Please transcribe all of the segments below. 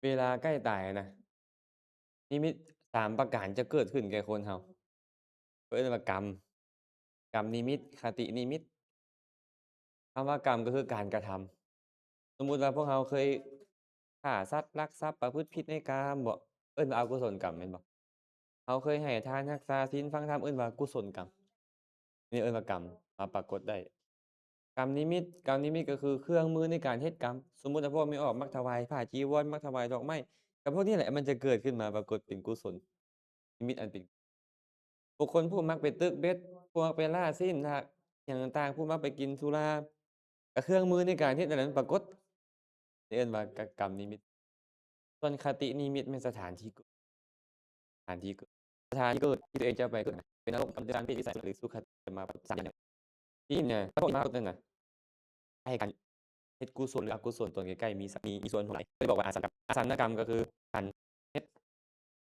เวลาใกล้ตายนะนิมิต3ประการจะเกิดขึ้นแก่คนเราเอิ้นว่ากรรมกรรมนิมิตคตินิมิตคำว่ากรรมก็คือการกระทำสมมุติว่าพวกเราเคยฆ่าสัตว์ลักทรัพย์ประพฤติผิดในกามบ่เอิ้นว่าอกุศลกรรมแม่นบ่เราเคยให้ทานรักษาศีลฟังธรรมเอิ้นว่ากุศลกรรมนี่เอิ้นว่ากรรมมาปรากฏได้กรรมนิมิตก็คือเครื่องมือในการเฮ็ดกรรมสมมุติว่าพวกไม่ออกมักถวายผ้าจีวรมักถวายดอกไม้ก็พวกนี้แหละมันจะเกิดขึ้นมาปรากฏเป็นกุศลนิมิตอันเป็น บุคคลผู้มักไปตึกเบ็ดผู้มักไปล่าสิ้นทากอย่างต่างๆผู้มักไปกินสุราก็เครื่องมือในการเฮ็ดอันนั้นปรากฏเอิ้นว่ากกรรมนิมิตส่วนคตินิมิตแม่นสถานที่เกิดสถานที่เกิดสถานที่เกิดที่ตัวเองจะไปเกิดน่ะเป็นนรกกรรมฐานเปรตวิสัยหรือสุคติมา3อย่างที่เนี่ยพระพุทธนั่นน่ะให้การเฮ็ดกุศลหรืออกุศลตนใกล้ๆมีส่วนเท่าไรเลยบอกว่าอาสันกรรมก็คือการเฮ็ด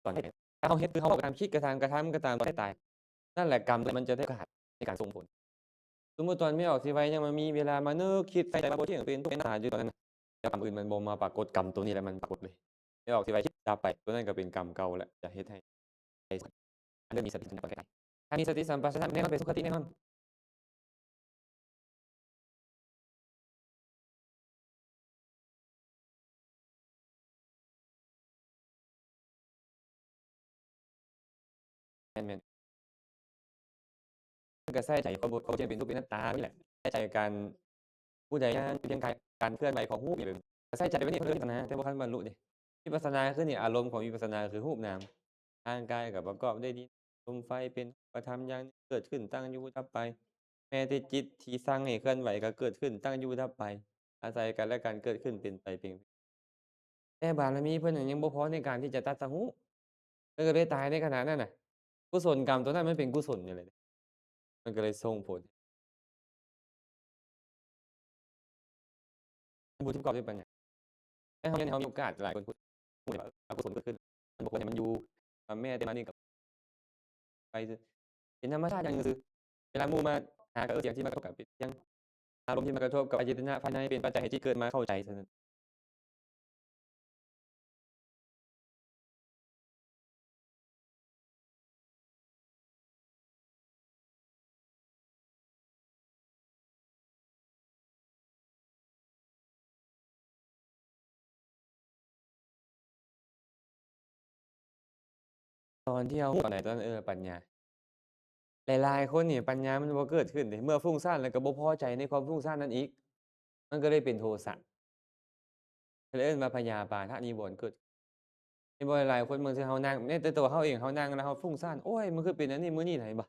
ตอนใกล้ถ้าเราเฮ็ดคือเรากระทำคิดกระทำตอนใกล้ตายนั่นแหละกรรมมันจะได้โอกาสในการส่งผล สมมุติตอนไม่ออกสิไว้ยังมามีเวลามานึกคิดใส่ใจมาบ่เที่ยงเป็นทุกข์เป็นอาหารอยู่ตอนนั้นน่ะแล้วกรรมอื่นมันบ่มาปรากฏกรรมตัวนี้แหละมันปรากฏเลยไม่ออกสิไว้คิดดับไปตัวนั้นก็เป็นกรรมเก่าแล้วจะเฮ็ดให้อันนั้นมีสติสัมปชัญญะถ้ามีสติสัมปชัญญะแน่นอนเป็นสุขติแน่นอนแม่นๆมันก็ใส่ใจความบ่เที่ยงเป็นทุกข์เป็นอนัตตานี่แหละใส่ใจการผู้ใดงานเพียงการเคลื่อนไหวของรูปนี่เลยก็ใส่ใจไว้นี่เพิ่นเอิ้นวิปัสสนาแต่บ่ทันบรรลุเดะวิปัสสนาคือนี่อารมณ์ของวิปัสสนาคือรูปนามทางกายก็ประกอบด้วยดินลมไฟเป็นรูปธรรมอย่างหนึ่งเกิดขึ้นตั้งอยู่ดับไป แม้แต่จิตที่สั่งให้เคลื่อนไหวก็เกิดขึ้นตั้งอยู่ดับไปอาศัยกันและกันเกิดขึ้นเป็นไปเพียงแต่บารมีเพิ่นน่ะยังบ่พอในการที่จะตรัสรู้เพิ่นก็เลยตายในขณะนั้นน่ะกุศลกรรมตัวนั้นมันเป็นกุศลอยู่แล้วมันก็เลยส่งผลบุญที่ประกอบด้วยปัญญาแต่เฮาเรียนให้เฮามีโอกาสหลายคนพูดได้ว่าอกุศลเกิดขึ้นมันบ่ควรให้มันอยู่แม้แต่มานี่ก็ไปซื่อเป็นธรรมชาติอย่างหนึ่งซื่อเวลาหมู่มาหาก็เสียงที่มากระทบก็เป็นเสียงอารมณ์ที่มากระทบกับอายตนะภายในเป็นปัจจัยให้จิตเกิดมาเข้าใจเท่านั้น ตอนที่เราฮู้ตอนไหนตอนนั้นปัญญาหลายๆคนนี่ปัญญามันบ่เกิดขึ้นเดะเมื่อฟุ้งซ่านแล้วก็บ่พอใจในความฟุ้งซ่านนั้นอีกมันก็เลยเป็นโทสะเลยเอิ้นว่าพยาปาทนิวรณ์เกิดเห็นบ่หลายๆคนบางทีเรานั่งแม้แต่ตัวเราเองเรานั่งแล้วเราฟุ้งซ่านโอ๊ยมันคือเป็นอันนี้มื้อนี้น่ะเห็นบ่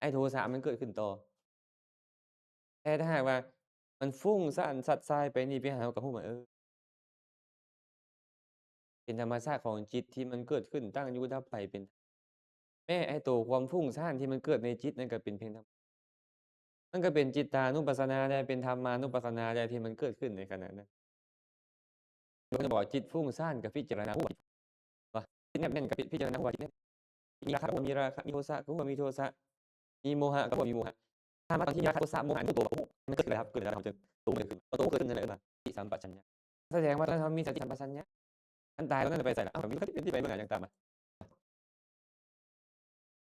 ไอ้โทสะมันเกิดขึ้นต่อแต่ถ้าหากว่ามันฟุ้งซ่านซัดสายไปนี่ไปหาเราก็ฮู้ว่าเป็นธรรมชาติของจิตที่มันเกิดขึ้นตั้งอยู่ดับไปเป็นแม้ไอ้ตัวความฟุ้งซ่านที่มันเกิดในจิตนั่นก็เป็นเพียงธรรมมันก็เป็นจิตตานุปัสสนาได้เป็นธรรมานุปัสสนาได้ที่มันเกิดขึ้นในขณะนั้น มันจะบอกจิตฟุ้งซ่านกับพิจารณาหัวว่าจิตแนบแน่นกับพิจารณาหัวจิตแนบมีราคะก็มีราคะมีโทสะก็ว่ามีโทสะมีโมหะก็ว่ามีโมหะถ้ามาตอนที่ราคะโทสะโมหะมันตัวบ่มันเกิดอะไรครับเกิดอะไรครับจึงตัวมันขึ้นพอตัวเกิดขึ้นนั่นแหละสติสัมปชัญญะแสดงว่าตอนเรามีสติสัมปชัญญะอันตายแล้วนั่นไปใส่ละอ้าวมันก็เป็นที่ไปเมื่อไหร่ยังตามมา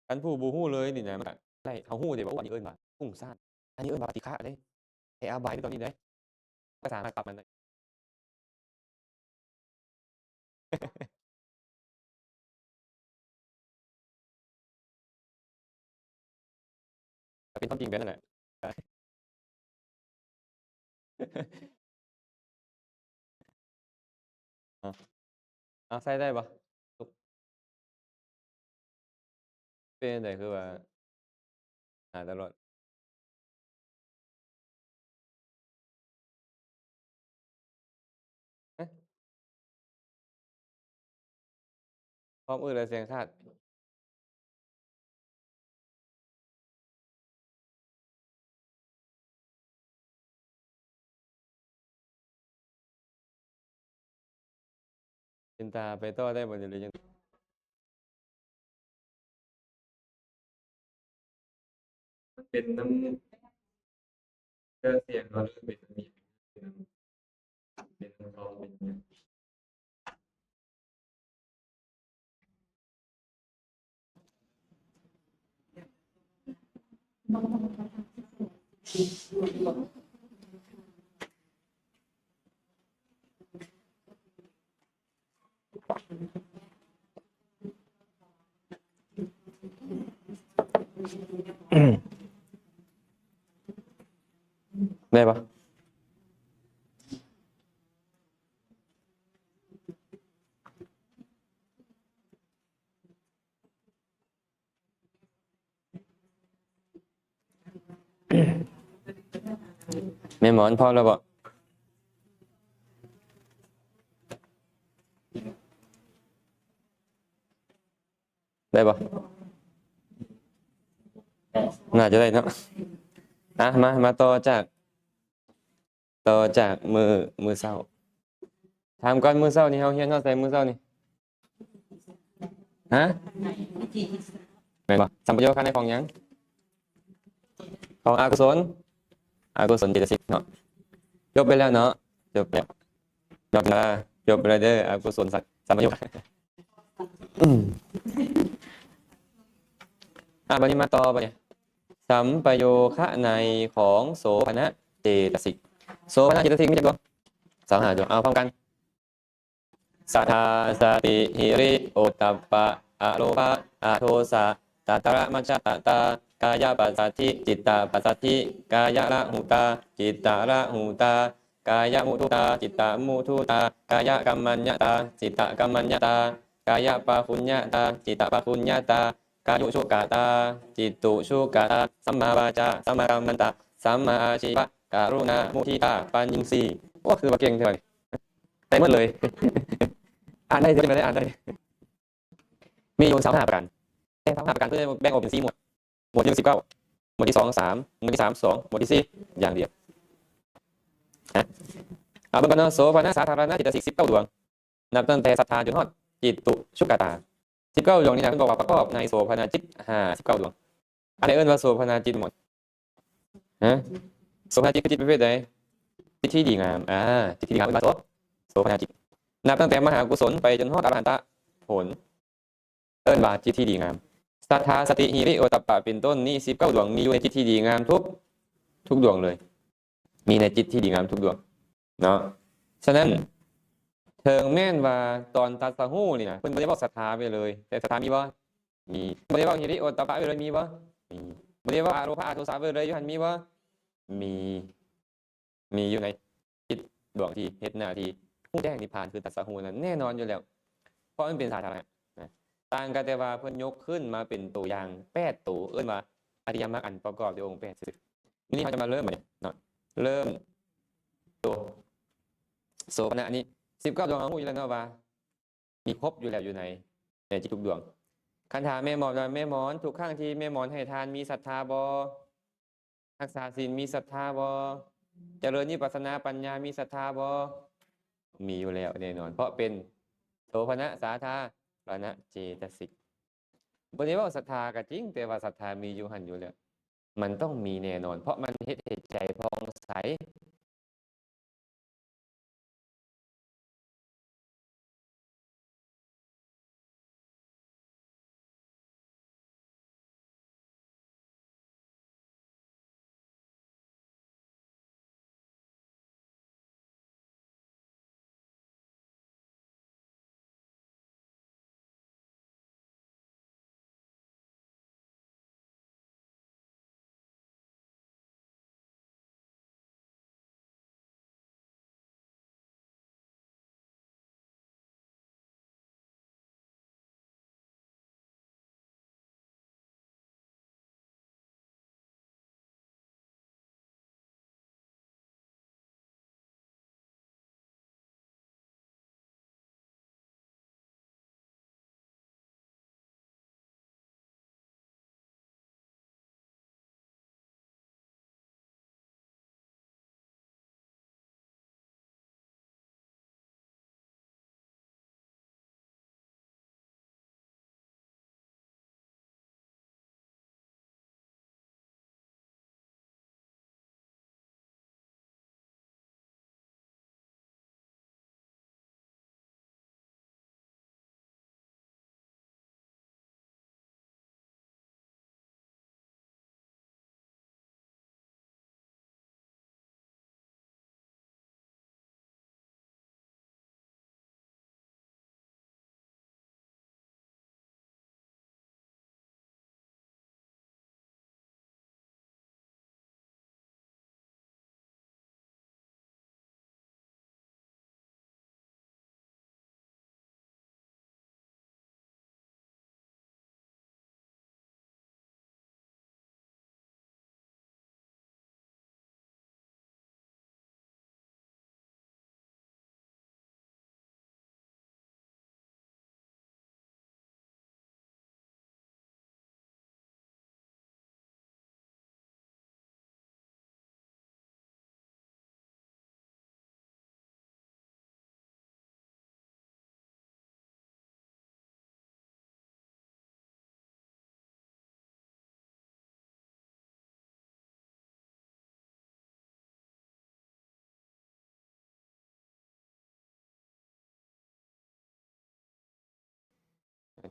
อันผู้บ่ฮู้เลยนี่นะมันก็ได้เฮาฮู้ได้ว่าอันนี้เอิ้นว่าฟุ้งซ่านอันนี้เอิ้นว่าปฏิฆะเด้ไอ้อาบัติในตอนนี้เด้ก็สามารถปรับมันได้ก็เป็นความจริงแบบนั้นแหละอาอ้าวใส่ได้บ่เป็นจั่งใดคือว่าตลอดฮะความอื้อและเสียงชาติ เป็นตาไปต่อได้บ่นี่หรือยังมันเป็นน้ำเครื่องเสียงบ่หรือเป็นน้ำอิหยังเป็นน้ำเป็นน้ำร้อนเป็นหยัง ได้ปะแม่หมอนพอแล้วบ่ได้ปะน่าจะได้เนาะมาต่อจากมือเศร้าถามก่อนมือเศร้านี่เฮาเฮียนเฮาใส่มือเศร้านี่ฮะแม่นบ่สัมปโยคะในของหยังของอกุศลเจตสิกเนาะจบไปแล้วเนาะจบแล้วจบไปแล้วเด้ออกุศลสัมปโยคะอืมบัดนี้มาต่อไปเนี่ยสัมปโยคะในของโสภณเจตสิกโสภณเจตสิกมีจักดวง25 ดวงเอาพร้อมกันสัทธาสติหิริโอตตัปปะอโลภะอโทสะตัตระมัจจตตากายปัสสัทธิจิตตปัสสัทธิกายละหุตาจิตตระหุตากายมุทุตาจิตตมุทุตากายกัมมัญญตาจิตตกัมมัญญตากายปะคุญญตาจิตตปะคุญญตากายุชุกตาจิตตุชุกตาสัมมาวาจาสัมมากัมมันตะสัมมาอาชีวะการุณามุทิตาปัญญิงสีก็คือว่าเก่งเท่านี้ได้หมดเลย อ่านได้จะเป็นอะไรอ่านได้มีอยู่35 ประการแต่35 ประการเพื่อแบ่งออกเป็น4 หมวดที่ 19หมวดที่ 2 3หมวดที่ 3 2หมวดที่ 4อย่างเดียวเบิ่งกันเนาะโสภณสาธารณจิตสิก19 ดวงนับตั้งแต่ศรัทธาจนฮอดจิตตุชุกตา19 ดวงนี่นะเพิ่นบอกว่าประกอบในโสภณจิต19 ดวงอันนี้เอิ้นว่าโสภณจิตหมดฮะโสภณจิตคือจิตประเภทใดจิตที่ดีงามจิตที่ดีงามเป็นโสภณจิตนับตั้งแต่มหากุศลไปจนฮอดอรหันตผลเอิ้นว่าจิตที่ดีงามศรัทธาสติหิริโอตตัปปะเป็นต้นนี่19 ดวงมีอยู่ในจิตที่ดีงามทุกดวงเลยมีในจิตที่ดีงามทุกดวงเนาะฉะนั้นเถิงแม่นว่าตอนตัดสหูนี่นะเพิ่นบ่ได้บอกศรัทธาไปเลยแต่ศรัทธามีบ่มีบ่ได้บอกหิริโอตตัปปะไปเลยมีบ่มีบ่ได้บอกอโลภะอโทสะไปเลยอยู่หั่นมีบ่มีมีอยู่ในจิตดวงที่เฮ็ดหน้าที่ผู้แจ้งนิพพานคือตัดสหูนั้นแน่นอนอยู่แล้วเพราะมันเป็นสาธารณะนะต่างกันแต่ว่าเพิ่นยกขึ้นมาเป็นตัวอย่าง8ตัวเอิ้นว่าอริยมรรคอันประกอบด้วยองค์8ซื่อทีนี้เราจะมาเริ่มบัดนี้เนาะเริ่มตัวโสภณะนี้19 ดวงเอาฮู้อยู่แล้วเนาะว่ามีครบอยู่แล้วอยู่ในจิตทุกดวงคันถามแม่หมอนว่าแม่หมอนทุกครั้งที่แม่หมอนให้ทานมีศรัทธาบ่รักษาศีลมีศรัทธาบ่เจริญวิปัสสนาปัญญามีศรัทธาบ่มีอยู่แล้วแน่นอนเพราะเป็นโสภณะสาธารณเจตสิกบ่ได้ว่าศรัทธาก็จริงแต่ว่าศรัทธามีอยู่หั่นอยู่แล้วมันต้องมีแน่นอนเพราะมันเฮ็ดให้ใจผ่องใส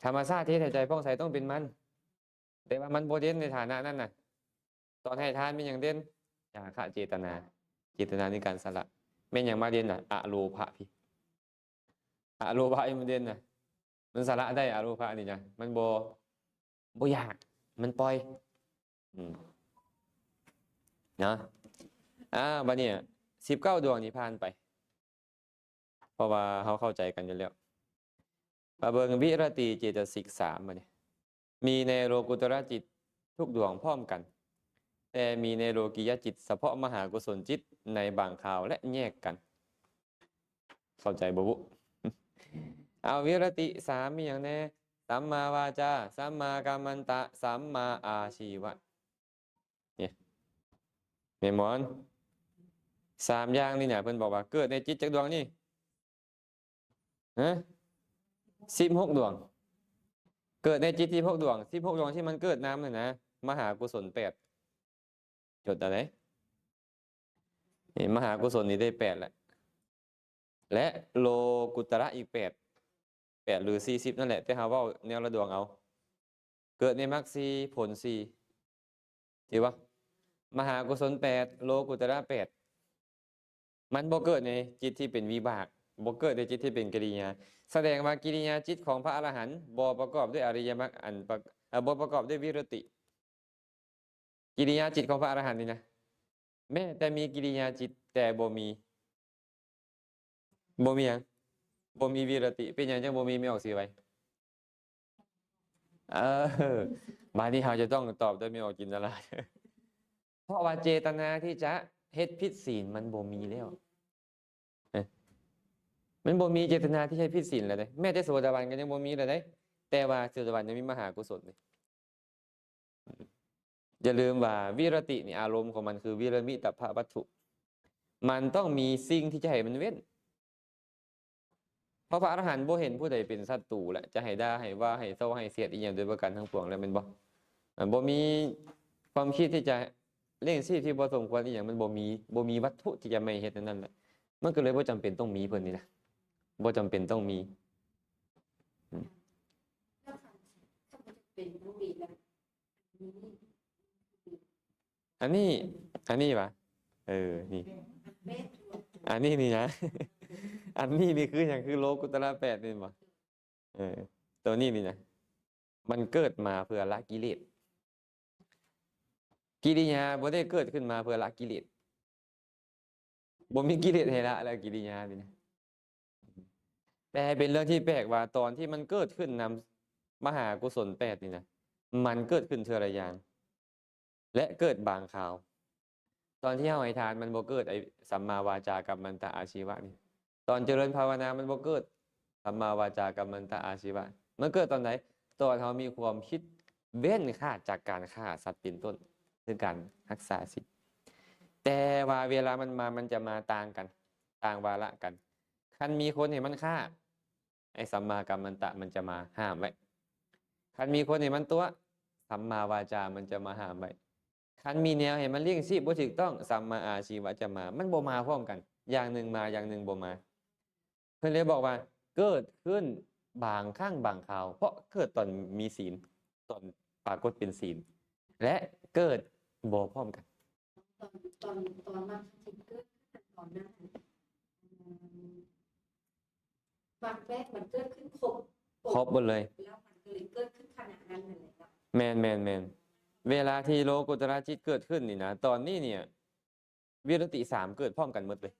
ธรรมชาติที่ให้ใจผ่องใสต้องเป็นมัน แต่ว่ามันโบเด่นในฐานะนั้นน่ะ ตอนให้ทานมีอย่างเด่นจาคะเจตนา เจตนาในการสละไม่อย่างมาเด่นน่ะอโลภะพี่อโลภะมันเด่นน่ะมันสละได้อโลภะนี่นะมันโบอยากมันปล่อยอืมเนาะบัดนี้19 ดวงนี่ผ่านไป เพราะว่าเขาเข้าใจกันอยู่แล้วมาเบิงวิรติเจตสิก3มาเนี่ยมีในโลกุตระจิตทุกดวงพร้อมกัน แต่มีในโลกิยจิตเฉพาะมหากุศลจิตในบางคราวและแยกกัน เข้าใจบ่บุ เอาวิรติ3มีอย่างแน่สัมมาวาจาสัมมากัมมันตะสัมมาอาชีวะเนี่ยเมมอน3อย่างนี่เนี่ยเพิ่นบอกว่าเกิดในจิตจักดวงนี่ฮะ16 ดวง เกิดในจิต16 ดวง16 ดวงที่มันเกิดน้ำเลยนะมหากุศล8จดอะไรมหากุศลนี่ได้8แหละและโลกุตระอีก8หรือ40นั่นแหละแต่หาว่าแนวละดวงเอาเกิดในมรรค4ผล4ถือว่ามหากุศล8โลกุตระ8มันบ่เกิดในจิตที่เป็นวิบากบ่เกิดในจิตที่เป็นกิริยาแสดงว่ากิริยาจิตของพระอรหันต์บ่ประกอบด้วยอริยมรรคบ่ประกอบด้วยวิรติกิริยาจิตของพระอรหันต์นี่นะแม้แต่มีกิริยาจิตแต่บ่มีหยังบ่มีวิรติเป็นหยังจังบ่มีไม่ออกสีไว้บางทีเราจะต้องตอบด้วยไม่ออกจินตนาเพราะว่าเจตนาที่จะเฮ็ดผิดศีลมันบ่มีแล้วมันบ่มีเจตนาที่ให้ผิดศีลเลยแม้แต่โสดาบันก็ยังบ่มีเลยแต่ว่าโสดาบันยังมีมหากุศลเลยอย่าลืมว่าวิรตินี่อารมณ์ของมันคือวิรมิตภวัตถุมันต้องมีสิ่งที่จะให้มันเว้นเพราะพระอรหันต์บ่เห็นผู้ใดเป็นศัตรูแหละจะให้ด่าให้ว่าให้เศร้าให้เสียดอีหยังโดยประการทั้งปวงแล้วแม่นบ่มีความคิดที่จะเล่นสิ่งที่บ่สมควรอีหยังมันบ่มีวัตถุที่จะไม่เฮ็ดนั่นแหละมันก็เลยบ่จำเป็นต้องมีเพิ่นนี่นะบ่จำเป็นต้องมีอันนี้วะนี่อันนี้นี่นะ อันนี้นี่คืออย่างคือโลกุตระ8นี่บ่ตัวนี้นี่นะมันเกิดมาเพื่อละกิเลสกิริยาบ่ได้เกิดขึ้นมาเพื่อละกิเลสบ่มีกิเลสให้ละแล้วกิริยานี่นะแต่เป็นเรื่องที่แปลกว่าตอนที่มันเกิดขึ้นนำมหากุศล8นี่นะมันเกิดขึ้นเทื่อละอย่างและเกิดบางคราวตอนที่เฮาให้ทานมันบ่เกิดไอ้สัมมาวาจากัมมันตะอาชีวะนี่ตอนเจริญภาวนามันบ่เกิดสัมมาวาจากัมมันตะอาชีวะมันเกิดตอนไหนตอนเฮามีความคิดเว้นค่าจากการฆ่าสัตว์เป็นต้นคือการรักษาศีลแต่ว่าเวลามันจะมาต่างกันต่างวาระกันคันมีคนเห็นมันฆ่าไอ้สัมมากัมมันตะมันจะมาห้ามไว้คันมีคนเห็นมันตัวสัมมาวาจามันจะมาห้ามไว้คันมีแนวเห็นมันเลี้ยงชีพบ่ถูกต้องสัมมาอาชีวะจะมามันบ่มาพร้อมกันอย่างหนึ่งมาอย่างหนึ่งบ่มาเพิ่นเลยบอกว่าเกิดขึ้นบางครั้งบางคราวเพราะเกิดตอนมีศีลตอนปรากฏเป็นศีลและเกิดบ่พร้อมกันตอนมาจิตเกิดตอนนั้นบางแรกมันเกิดขึ้นครบหมดเลยแล้วมันก็เลยเกิดขึ้นขนาดนั้นเลยครับแมนเวลาที่โลกุตระจิตเกิดขึ้นนี่นะตอนนี้เนี่ยวิรติ3เกิดพร้อมกันหมดเลย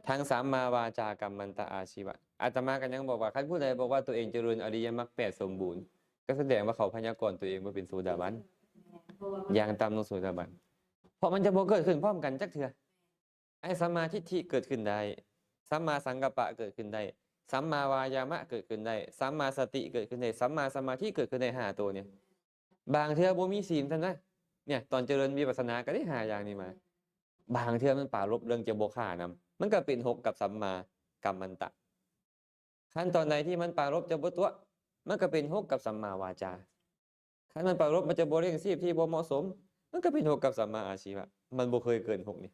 ทั้งสัมมาวาจากัมมันตะอาชีวะอาตมากันยังบอกว่าคันผู้ใดบอกว่าตัวเองเจริญอริยมรรค8สมบูรณ์ก็แสดงว่าเขาพยากรณ์ตัวเองว่าเป็นโสดาบันอย่างต่ำลงโสดาบันเพราะมันจะบ่เกิดขึ้นพร้อมกันจักเทื่อไอ้สัมมาทิฏฐิเกิดขึ้นได้สัมมาสังกัปปะเกิดขึ้นได้สัมมาวายามะเกิดขึ้นได้สัมมาสติเกิดขึ้นได้สัมมาสมาธิเกิดขึ้นได้5ตัวเนี่ยบางเทื่อบ่มีศีลซั่นนะเนี่ยตอนเจริญวิปัสสนาก็ได้5อย่างนี้มาบางเทื่อมันปรารภเรื่องจะบ่ฆ่านำมันก็เป็น6กับสัมมากัมมันตะขั้นตอนใดที่มันปรารภจะบ่ตัวมันก็เป็น6กับสัมมาวาจาขั้นมันปรารภมันจะบ่เลี้ยงชีพที่บ่เหมาะสมมันก็เป็น6กับสัมมาอาชีวะมันบ่เคยเกิน6นี่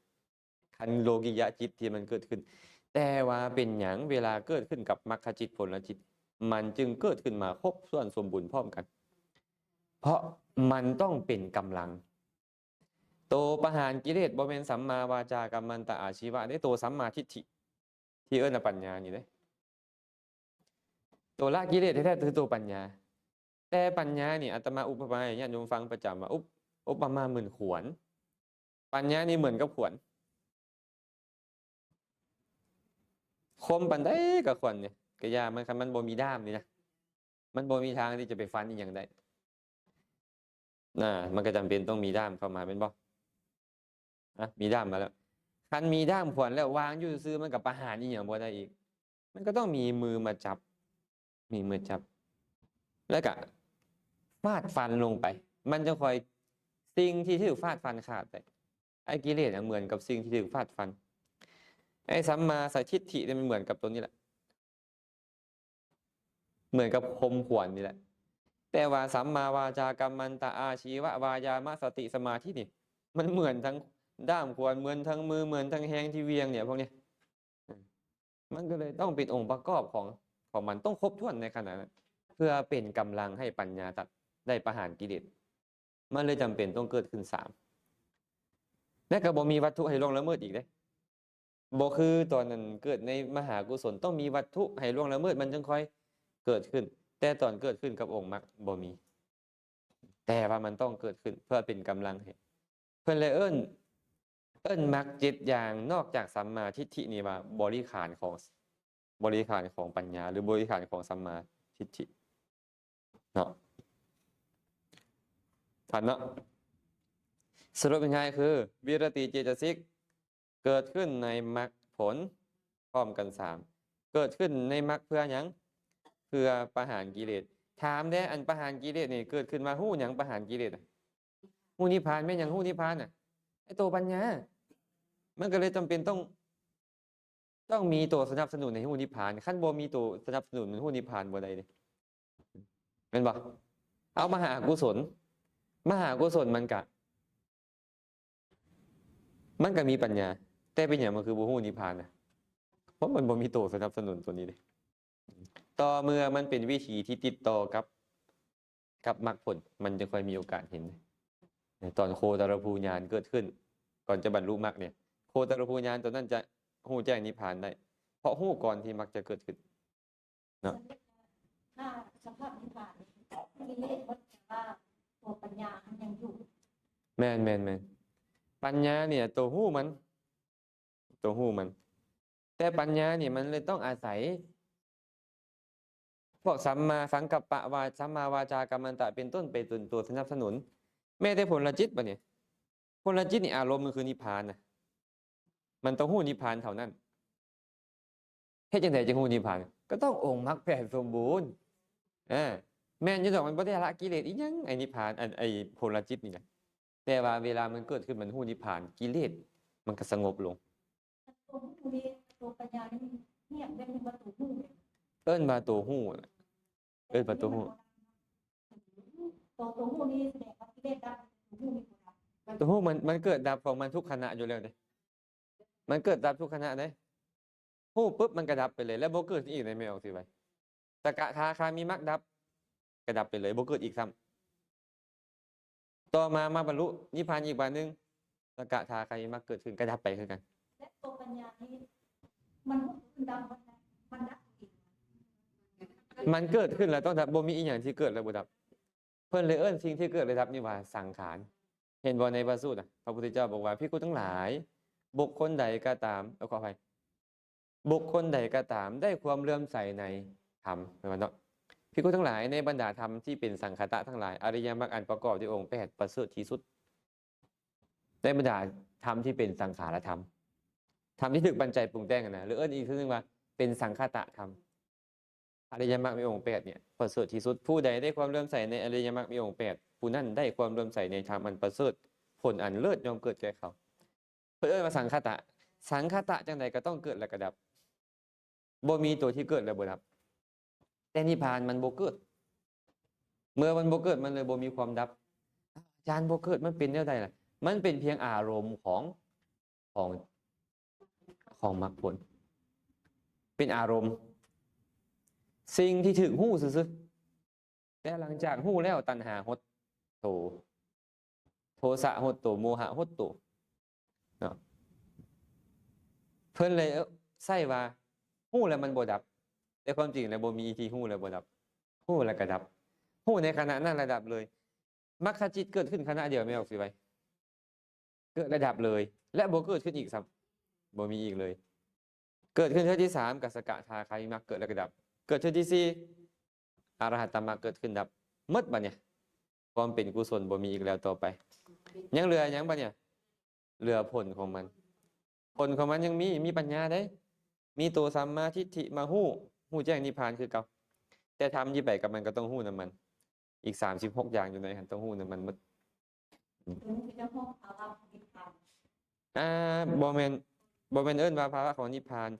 คันโลกิยะจิตที่มันเกิดขึ้นแต่ว่าเป็นหยังเวลาเกิดขึ้นกับมรรคจิตผลจิต มันจึงเกิดขึ้นมาครบถ้วนสมบูรณ์พร้อมกัน เพราะมันต้องเป็นกำลังโตประหารกิเลสบ่แม่นสัมมาวาจากัมมันตะอาชีวะได้โตสัมมาทิฏฐิที่เอิ้นว่าปัญญานี่เด้ตัวละกิเลสแท้ๆคือตัวปัญญาแต่ปัญญานี่อาตมาอุปมาให้ญาติโยมฟังประจำว่าอุปมาเหมือนขวานปัญญานี่เหมือนกับขวานคมปานใดกับขวานเนี่ยก็ยามันคันมันบ่มีด้ามนี่นะมันบ่มีทางที่จะไปฟันอีหยังได้มันก็จำเป็นต้องมีด้ามเข้ามาเป็นบ่มีด้ามมาแล้วคันมีด้ามขวานแล้ววางอยู่ซื่อมันก็ประหารอีหยังบ่ได้อีกมันก็ต้องมีมือมาจับมีมือจับแล้วก็ฟาดฟันลงไปมันจะคอยสิ่งที่ถูกฟาดฟันขาดไปไอ้กิเลสเหมือนกับสิ่งที่ถูกฟาดฟันไอ้สัมมาสัมทิฏฐิเนี่ยมันเหมือนกับตัวนี้แหละเหมือนกับคมขวานนี่แหละแต่ว่าสัมมาวาจากัมมันตะอาชีวะวายามะสติสมาธินี่มันเหมือนทั้งด้ามขวานเหมือนทั้งมือเหมือนทั้งแฮงที่เวียงเนี่ยพวกนี้มันก็เลยต้องเป็นองค์ประกอบของมันต้องครบถ้วนในขณะนั้นเพื่อเป็นกำลังให้ปัญญาตัดได้ประหารกิเลสมันเลยจำเป็นต้องเกิดขึ้น3และก็บ่มีวัตถุให้ล่วงละเมิดอีกเด้บ่คือตอนนั้นเกิดในมหากุศลต้องมีวัตถุให้ล่วงละเมิดมันจึงค่อยเกิดขึ้นแต่ตอนเกิดขึ้นกับองค์มรรคบ่มีแต่ว่ามันต้องเกิดขึ้นเพื่อเป็นกำลังให้เพิ่นเลยเอิ้นมรรค7อย่างนอกจากสัมมาทิฏฐินี่ว่าบริขารของปัญญาหรือบริขารของสัมมาทิฏฐิเนาะทันเนาะสรุปง่ายๆคือวิรติเจตสิกเกิดขึ้นในมรรคผลพร้อมกัน3เกิดขึ้นในมรรคเพื่อหยังเพื่อประหารกิเลสถามได้อันประหารกิเลสนี่เกิดขึ้นมาฮู้หยังประหารกิเลสฮู้นิพพานแม่นหยังฮู้นิพพานไอ้ตัวปัญญามันก็เลยจำเป็นต้องมีตัวสนับสนุนในฮู้นิพพานคันบ่มีตัวสนับสนุนในฮู้นิพพานบ่ได้เด้แม่นบ่เอามหากุศลมันก็มีปัญญาแต่เป็นอย่างมันคือบ่ฮู้นิพพานเพราะมันบ่มีตัวสนับสนุนตัวนี้เลยต่อเมื่อมันเป็นวิถีที่ติดต่อกับมรรคผลมันจะค่อยมีโอกาสเห็นตอนโคตรภูญาณเกิดขึ้นก่อนจะบรรลุมรรคเนี่ยโคตรภูญาณตัวนั้นจะฮู้แจ้งนิพพานได้เพราะฮู้ก่อนที่มรรคจะเกิดขึ้นเนาะถ้าสภาพนิพพานกิเลสวัฏฏะตัวปัญญามันยังอยู่แม่นปัญญาเนี่ยตัวฮู้มันแต่ปัญญาเนี่ยมันเลยต้องอาศัยพวกสัมมาสังกัปปะวาสัมมาวาจากัมมันตะเป็นต้นไปตัวสนับสนุนแม้แต่ผลจิตป่ะเนี่ยผลจิตนี่อารมณ์มันคือนิพพานมันต้องฮู้นิพพานเท่านั้นเฮ็ดจังได๋จะฮู้นิพพานก็ต้ององค์มรรคแปดสมบูรณ์แม่นอยู่ดอกมันบ่ได้ละกิเลสอีหยังไอ้นิพพานไอ้ผลจิตนี่แหละแต่ว่าเวลามันเกิดขึ้นมันฮู้นิพพานกิเลสมันก็สงบลงตัวปัญญานี่เงียบได้เป็นวัตถุหู้เอิ้นว่าตัวฮู้เอิ้นว่าตัวฮู้ตัวหู้นี่แสดงว่ากิเลสดับตัวหู้มีผลดับตัวฮู้มันเกิดดับของมันทุกขณะอยู่แล้วเด้มันเกิดดับทุกขณะเด้ฮู้ปุ๊บมันก็ดับไปเลยแล้วบ่เกิดอีกได้ไม่ออกสิไว้ตกทาคามีมรรคดับก็ดับไปเลยบ่เกิดอีกซ้ำต่อมาบรรลุนิพพานอีกวันนึงตกทาคามีมรรคเกิดขึ้นก็ดับไปคือกันและตัวปัญญานี่มันดับมันดับอีกมันเกิดขึ้นแล้วต้องดับบ่มีอีหยังที่เกิดแล้วบ่ดับเพิ่นเลยเอิ้นสิ่งที่เกิดเลยดับนี่ว่าสังขารเห็นบ่ในพระสูตรพระพุทธเจ้าบอกว่าภิกษุทั้งหลายบุคคลใดก็ตามขออภัยบุคคลใดก็ตามได้ความเลื่อมใสในธรรมแปลว่าเนาะภิกษุทั้งหลายในบรรดาธรรมที่เป็นสังคตะทั้งหลายอริยมรรคอันประกอบด้วยองค์8ประเสริฐที่สุดในบรรดาธรรมที่เป็นสังขารธรรมธรรมที่ถูกปัจจัยปรุงแต่งหรือเอิ้นอีกชื่อนึงว่าเป็นสังคตะธรรมอริยมรรคมีองค์8เนี่ยประเสริฐที่สุดผู้ใดได้ความเลื่อมใสในอริยมรรคมีองค์8ผู้นั้นได้ความเลื่อมใสในธรรมอันประเสริฐผลอันเลิศย่อมเกิดแก่เขาเพิ่นเอิ้นว่าสังคตะจังใดก็ต้องเกิดและก็ดับบ่มีตัวที่เกิดแล้วบ่ดับแต่นิพพานมันบ่เกิดเมื่อมันบ่เกิดมันเลยบ่มีความดับอาจารย์บ่เกิดมันเป็นแนวใดล่ะมันเป็นเพียงอารมณ์ของมรรคผลเป็นอารมณ์ สิ่งที่ถึกฮู้ซื่อๆแต่หลังจากฮู้แล้วตัณหาหดโตโทสะหดโตโมหะหดโตเนาะเพิ่นเลยใส่ว่าฮู้แล้วมันบ่ดับแต่ความจริงแล้วบ่มีที่ฮู้แล้วบ่ดับฮู้แล้วก็ดับฮู้ในขณะนั้นระดับเลยมรรคจิตเกิดขึ้นขณะเดียวไม่ออกสิไว้เกิดระดับเลยและบ่เกิดขึ้นอีกซ้ำบ่มีอีกเลยเกิดขึ้นเทื่อที่3กับสกทาคามิมรรคเกิดแล้วก็ดับเกิดเทื่อที่4อรหัตตมรรคเกิดขึ้นดับหมดบัดเนี่ยความเป็นกุศลบ่มีอีกแล้วต่อไปยังเหลือหยังบัดเนี่ยเหลือผลของมันผลของมันยังมีปัญญาได้มีตัวสัมมาทิฏฐิมาฮู้แจ้งนิพพานคือเก่าแต่ทำยี่ไปกับมันก็ต้องฮู้นำมันอีก36อย่างอยู่ในหันต้องฮู้นำมันหมดบ่แม่นเอิ้นว่าภาวะของนิพพาน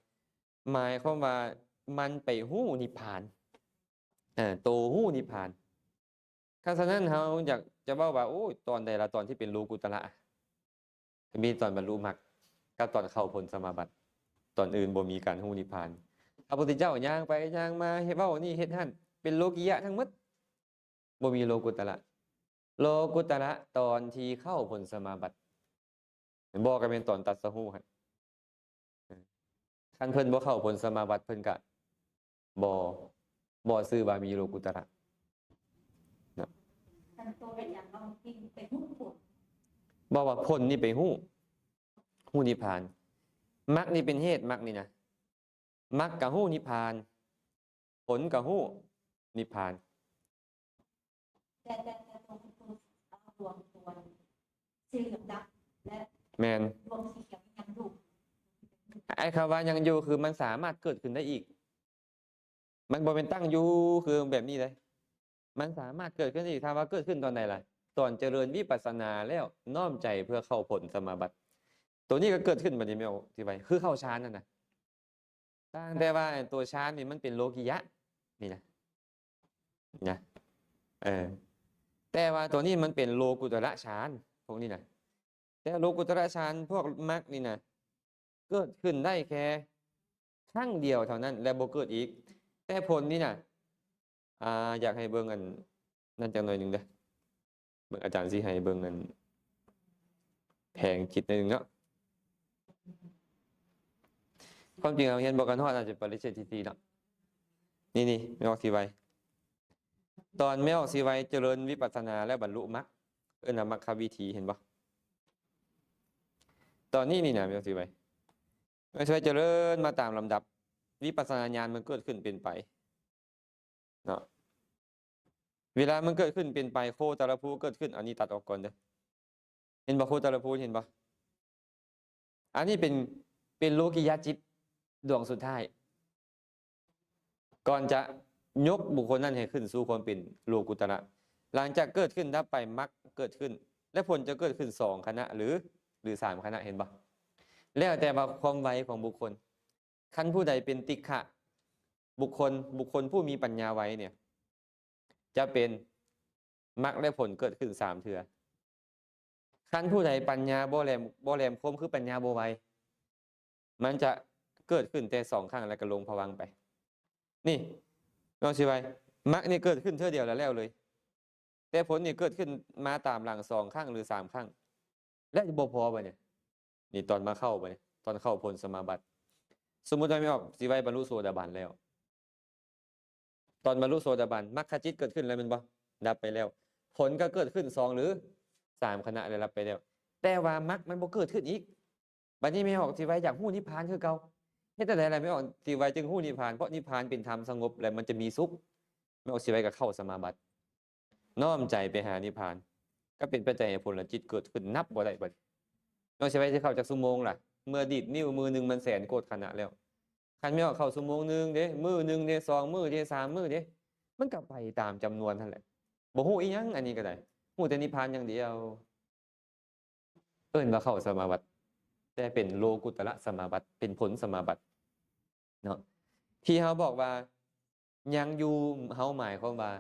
หมายความว่ามันไปฮู้นิพพานโตฮู้นิพพานคันฉะนั้นเฮาอยากจะเว้าว่าโอ้ยตอนใดละตอนที่เป็นโลกุตระมีตอนบรรลุมรรคกับตอนเข้าผลสมาบัติตอนอื่นบ่มีการฮู้นิพพานพระพุทธเจ้าย่างไปย่างมาเฮ็ดเว้านี่เฮ็ดหั่นเป็นโลกิยะทั้งหมดบ่มีโลกุตระโลกุตระตอนที่เข้าผลสมาบัติบ่ก็เป็นตอนตรัสรู้หั่นคันเพิ่นบ่เข้าผลสมาบัติเพิ่นก็บ่ชื่อว่ามีโลกุตระเนาะบ่ว่าผลนี่ไปฮู้นิพพานมรรคนี่เป็นเหตุมรรคนี่นะมรรคก็ฮู้นิพพานผลก็ฮู้นิพพานแต่รวมตัวสีเหลืองดำและแม่นรวมสีเขียวยังอยู่ไอ้คำว่ายังอยู่คือมันสามารถเกิดขึ้นได้อีกมันบ่เป็นตั้งอยู่คือแบบนี้เลยมันสามารถเกิดขึ้นได้อีกถามว่าเกิดขึ้นตอนไหนล่ะตอนเจริญวิปัสสนาแล้วน้อมใจเพื่อเข้าผลสมาบัติตัวนี้ก็เกิดขึ้นบัดนี้ไม่เอาที่ไปคือเข้าฌานนั่นน่ะแต่ว่าตัวฌานนี่มันเป็นโลกิยะนี่นะแต่ว่าตัวนี้มันเป็นโลกุตระฌานพวกนี้นะแต่โลกุตระฌานพวกมรรคนี่นะเกิดขึ้นได้แค่ครั้งเดียวเท่านั้นแล้วบ่เกิดอีกแต่ผลนี่นะอยากให้เบิ่งอันนั่นจังหน่อยหนึงเด้อเบิ่งอาจารย์สิให้เบิ่งอันแผงจิตหนึงเนาะความจริงเราเรียนบอกกันฮอดอาจจะปริเฉททิฏฐิเนาะนี่ไม่ออกสิไว้ตอนไม่ออกสิไว้เจริญวิปัสสนาและบรรลุมรรคเอิ้นว่ามรรควิธีเห็นบ่ตอนนี้นี่นะไม่ออกสิไว้ไม่ใช่เจริญมาตามลำดับวิปัสสนาญาณมันเกิดขึ้นเป็นไปเนาะเวลามันเกิดขึ้นเป็นไปโคตรภูเกิดขึ้นอันนี้ตัดออกก่อนเด้อเห็นบ่โคตรภูเห็นบ่อันนี้เป็นโลกิยะจิตดวงสุดท้ายก่อนจะยกบุคคลนั้นให้ขึ้นสู่ความเป็นโลกุตระหลังจากเกิดขึ้นดับไปมรรคเกิดขึ้นและผลจะเกิดขึ้น2คณะหรือ3คณะเห็นบ่แล้วแต่ว่าความไวของบุคคลคันผู้ใดเป็นติฆะบุคคลผู้มีปัญญาไวเนี่ยจะเป็นมรรคและผลเกิดขึ้น3เทื่อคันผู้ใดปัญญาบ่แหลมคมคือปัญญาบ่ไวมันจะเกิดขึ้นแต่2ครั้งแล้วก็ลงภวังค์ไปนี่ลองสิไว้มรรคนี่เกิดขึ้นเทื่อเดียวแล้วเลยแต่ผลนี่เกิดขึ้นมาตามหลัง2ครั้งหรือ3ครั้งและบ่พอบ่เนี่ยนี่ตอนมาเข้าไปตอนเข้าผลสมาบัติสมมุติว่าไม่ออกสิไว้บรรลุโสดาบันแล้วตอนบรรลุโสดาบันมรรคจิตเกิดขึ้นแล้วมันบ่ดับไปแล้วผลก็เกิดขึ้น2หรือ3คณะได้รับไปแล้วแต่ว่ามรรคมันบ่เกิดขึ้นอีกบัดนี้ไม่ออกสิไว้อยากฮู้นิพพานคือเก่าเฮ็ดจังได๋ล่ะไม่ออกสิไว้จึงฮู้นิพพานเพราะนิพพานเป็นธรรมสงบและมันจะมีสุขไม่ออกสิไว้ก็เข้าสมาบัติน้อมใจไปหานิพพานก็เป็นปัจจัยให้ผลจิตเกิดขึ้นนับบ่ได้บัดน้องสิไว้สิเข้าจักชั่วโมงล่ะเมื่อดีดนิ้วมือนึงมันแสนโกฏขณะแล้วคันไม่ออกเข้าชั่วโมงนึงเด้มื้อนึงเด้2มื้อเด้3มื้อเด้มันก็ไปตามจำนวนนั่นแหละบ่ฮู้อีหยังอันนี้ก็ได้ฮู้แต่นิพพานอย่างเดียวเอิ้นว่าเข้าสมาบัติแต่เป็นโลกุตระสมาบัติเป็นผลสมาบัติเนาะที่เฮาบอกว่ายังอยู่เฮาหมายความว่า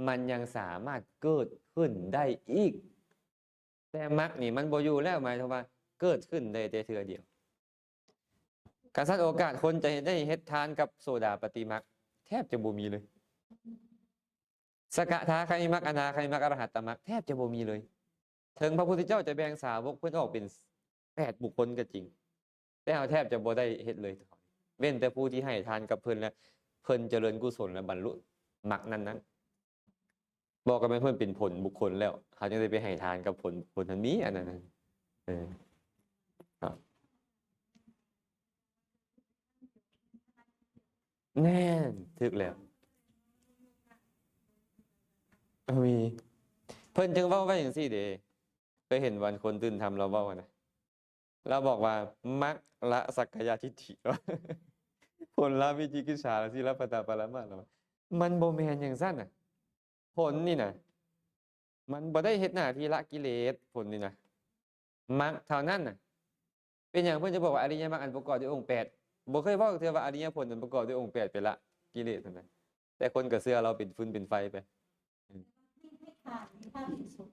มันยังสามารถเกิดขึ้นได้อีกแต่มรรคนี่มันบ่อยู่แล้วหมายถึงว่าเกิดขึ้นได้แต่เทื่อเดียวกษัตริย์โอกาสคนจะได้เฮ็ดทานกับโสดาปฏิมรรค แทบจะบ่มีเลยสกทาคามิมักอนาคามิมักอรหัตตมรรคแทบจะบ่มีเลยถึงพระพุทธเจ้าจะแบ่งสาวกเพิ่นออกเป็น8 บุคคลก็จริงแต่เฮาแทบจะบ่ได้เฮ็ดเลยเว้นแต่ผู้ที่ให้ทานกับเพิ่นและเพิ่นเจริญกุศลและบรรลุมรรคนั้นบอกกันแม่นเพิ่นเป็นผลบุคคลแล้วเขาจึงได้ไปให้ทานกับผลนั้นมีอันนั้นครับแน่นถึกแล้วมีเพิ่นจึงเว้าไว้จังซี่เด้เคยเห็นวันคนตื่นทำเราเว้านะเราบอกว่ามักละสักกายทิฏฐิ ผลละวิจิกิจฉาและสิละปตาปรมาสมันบ่แม่นอย่างซั่นน่ะผลนี่น่ะมันบ่ได้เฮ็ดหน้าที่ละกิเลสผลนี่น่ะมรรคเท่านั้นน่ะเป็นหยังเพิ่นจะบอกว่าอริยมรรคอันประกอบด้วยองค์8บ่เคยเว้าเทื่อว่าอริยผลอันประกอบด้วยองค์8ไปละกิเลสนั่นน่ะแต่คนก็เชื่อเราเป็นฟืนเป็นไฟไปไม่ผ่านไม่ผ่านที่สุด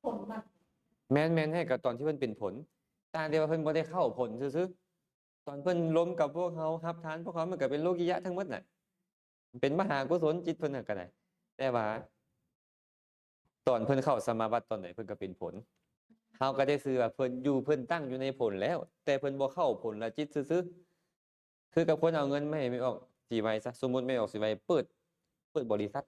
ผลมัน แม่นให้กับตอนที่เพิ่นเป็นผลต่างแต่ว่าเพิ่นบ่ได้เข้าผลซื่อๆตอนเพิ่นล้มกับพวกเขารับทานพวกเขามันก็เป็นโลกิยะทั้งหมดน่ะเป็นมหากุศลจิตเพิ่นน่ะก็ได้แต่ว่าตอนเพิ่นเข้าสมาบัติตอนไหนเพิ่นก็เป็นผลเฮาก็ได้ชื่อว่าเพิ่นตั้งอยู่ในผลแล้ว แต่เพิ่นบ่เข้าผลละจิตซื่อๆคือกับคนเอาเงินมาให้ไม่ออกสิไว้ซะสมมุติไม่ออกสิไว้เปิดบริษัท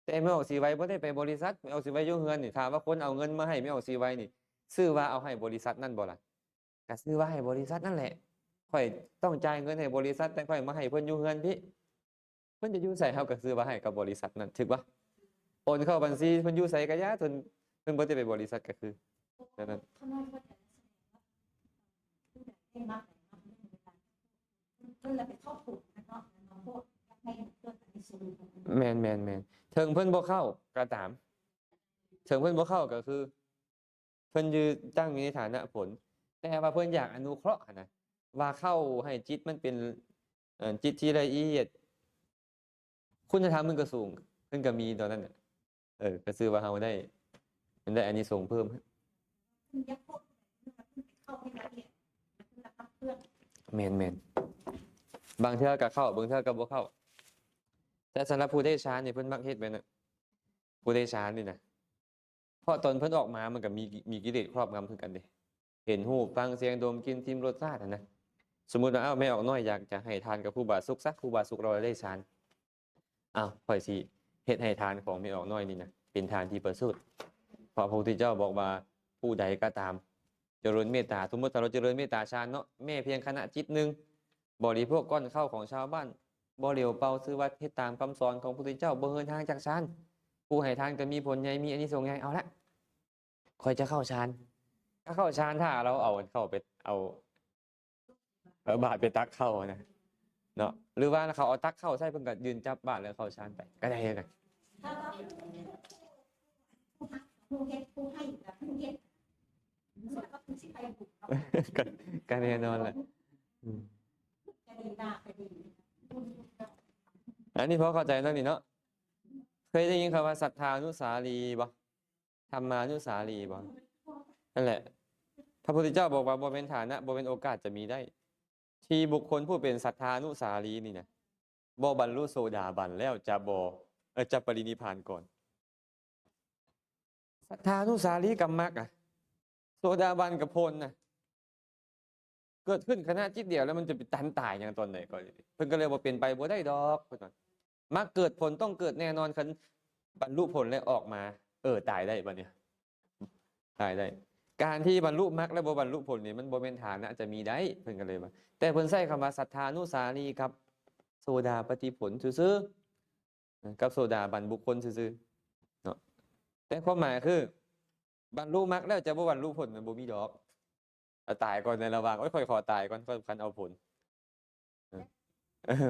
แต่ไม่ออกสิไว้บ่ได้ไปบริษัทไม่ออกสิไว้อยู่เฮือนนี่ถามว่าคนเอาเงินมาให้ไม่ออกสิไว้นี่ชื่อว่าเอาให้บริษัทนั่นบ่ล่ะก็ชื่อว่าให้บริษัทนั่นแหละข่อยต้องจ่ายเงินให้บริษัทแต่ข่อยมาให้เพิ่นอยู่เฮือนพี่เพิ่นจะอยู่ไสเฮาก็ชื่อว่าให้กับบริษัทนั้นถูกบ่โอนเข้าบัญชีเพิ่นอยู่ไสก็ยาเพิ่นบ่ได้ไปบริษัทก็คือนั่นนั่น ข้างนอกก็จะแสดงว่าผู้ใดได้มากไหนมากไม่เป็นไรเพิ่นเลยไปเข้าถูกนะเนาะน้องพวกให้เกิดอันนี้สูง แม่นถึงเพิ่นบ่เข้าก็ตามถึงเพิ่นบ่เข้าก็คือเพิ่นยืนตั้งอยู่ในฐานะผลแต่ว่าเพิ่นอยากอนุเคราะห์หั้นนะว่าเข้าให้จิตมันเป็นจิตที่ละเอียดคุณธรรมมันก็สูงเพิ่นก็มีตอนนั้นน่ะก็คือว่าเฮาได้มันได้อานิสงส์เพิ่ม ยักษ์พวกเข้าให้ละเอียดนะครับเพื่อน แม่นบางเทื่อก็เข้าบางเทื่อก็บ่เข้าแต่สำหรับผู้ได้ฌานนี่เพิ่นมักเฮ็ดแบบนั้นผู้ได้ฌานนี่นะเพราะตอนเพิ่นออกมามันก็มีกิเลสครอบงำคือกันเด้เห็นรูปฟังเสียงดมกลิ่นชิมรสชาตินะสมมุติว่าแม่ออกน้อยอยากจะให้ทานกับผู้บาสุกซะผู้บาสุกเราได้ฌานข่อยสิเฮ็ดให้ทานของแม่ออกน้อยนี่นะเป็นทานที่ประเสริฐเพราะพระพุทธเจ้าบอกว่าผู้ใดก็ตามเจริญเมตตาสมมุติถ้าเราเจริญเมตตาฌานเนาะแม่เพียงขณะจิตนึงบริโภคก้อนข้าวของชาวบ้านบ่เหลียวเป่าซื้อวัดเฮ็ดตามคำสอนของพระพุทธเจ้าบ่เหินทางจากฌานผู้ให้ทานก็มีผลใหญ่มีอานิสงส์ใหญ่เอาละค่อยจะเข้าฌานถ้าเข้าฌานถ้าเราเอาเข้าไปเอาบาตรไปตักเข้านะเนาะหรือว่าเขาเอาตักเข้าใส่เพิ่นก็ยืนจับบาตรแล้วเข้าฌานไปก็ได้กัน ถ้าว่าผู้เฮ็ดผู้ให้กับผู้เฮ็ดส่วนก็คือสิไปบุก ก็แน่นอนแหละ จะดีหน้าจะดี อันนี้พอเข้าใจแล้วนี่เนาะเคยได้ยินคำว่าศรัทธานุสารีบ่ธรรมานุสารีบ่นั่นแหละพระพุทธเจ้าบอกว่าบ่เป็นฐานะบ่เป็นโอกาสจะมีได้ ที่บุคคลผู้เป็นศรัทธานุสารีนี่นะบ่บรรลุโสดาบันแล้วจะปรินิพพานก่อนศรัทธานุสารีกับมรรคโสดาบันกับผลเกิดขึ้นขณะจิตเดียวแล้วมันจะไปตันตายอย่างตอนไหนก่อนเพิ่นก็เลยบ่เป็นไปบ่ได้ดอกเพิ่นว่ามรรคเกิดผลต้องเกิดแน่นอนคันบรรลุผลแล้วออกมาตายได้บัดเนี้ยตายได้การที่บรรลุมรรคและบ่บรรลุผลนี่มันบ่แม่นฐานะจะมีได้เพิ่นก็เลยว่าแต่เพิ่นใช้คำว่าศรัทธานุสารีครับโสดาปฏิผลซื่อๆกับโสดาบันบุคคลซื่อๆเนาะแต่ความหมายคือบรรลุมรรคแล้วจะบ่บรรลุผลมันบ่มีดอกตายก่อนในระหว่างค่อยขอตายก่อนค่อยคันเอาผล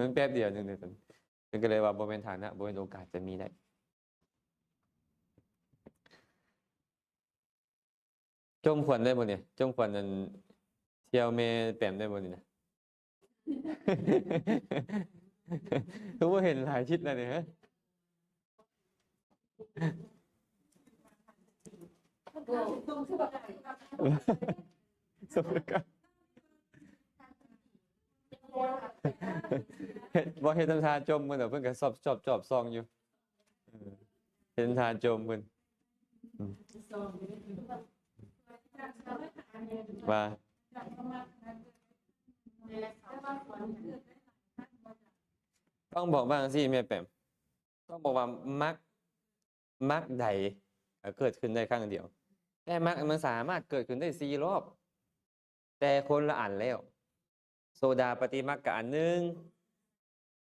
มันแป๊บเดียวนึงเพิ่นก็เลยว่าบ่แม่นฐานะบ่แม่นโอกาสจะมีได้จมขวัญได้บ่เนี่ยจมขวัญนั่นเที่ยวเมแปมได้บ่นี่นะ รู้ว่าเห็นหลายทิศแล้วเนี่ยฮะสมการ บ่เฮ็ดทำทาจมเพิ่นเพิ่นก็จอบซองอยู่เออเฮ็ดทำทาจมเพิ่นว่า ต้องบอกว่าสิแม่แปมต้องบอกว่ามักใดเกิดขึ้นได้ครั้งเดียว แต่มักมันสามารถเกิดขึ้นได้4 รอบ แต่คนละอันแล้ว โซดาปฏิมักกะอันหนึ่ง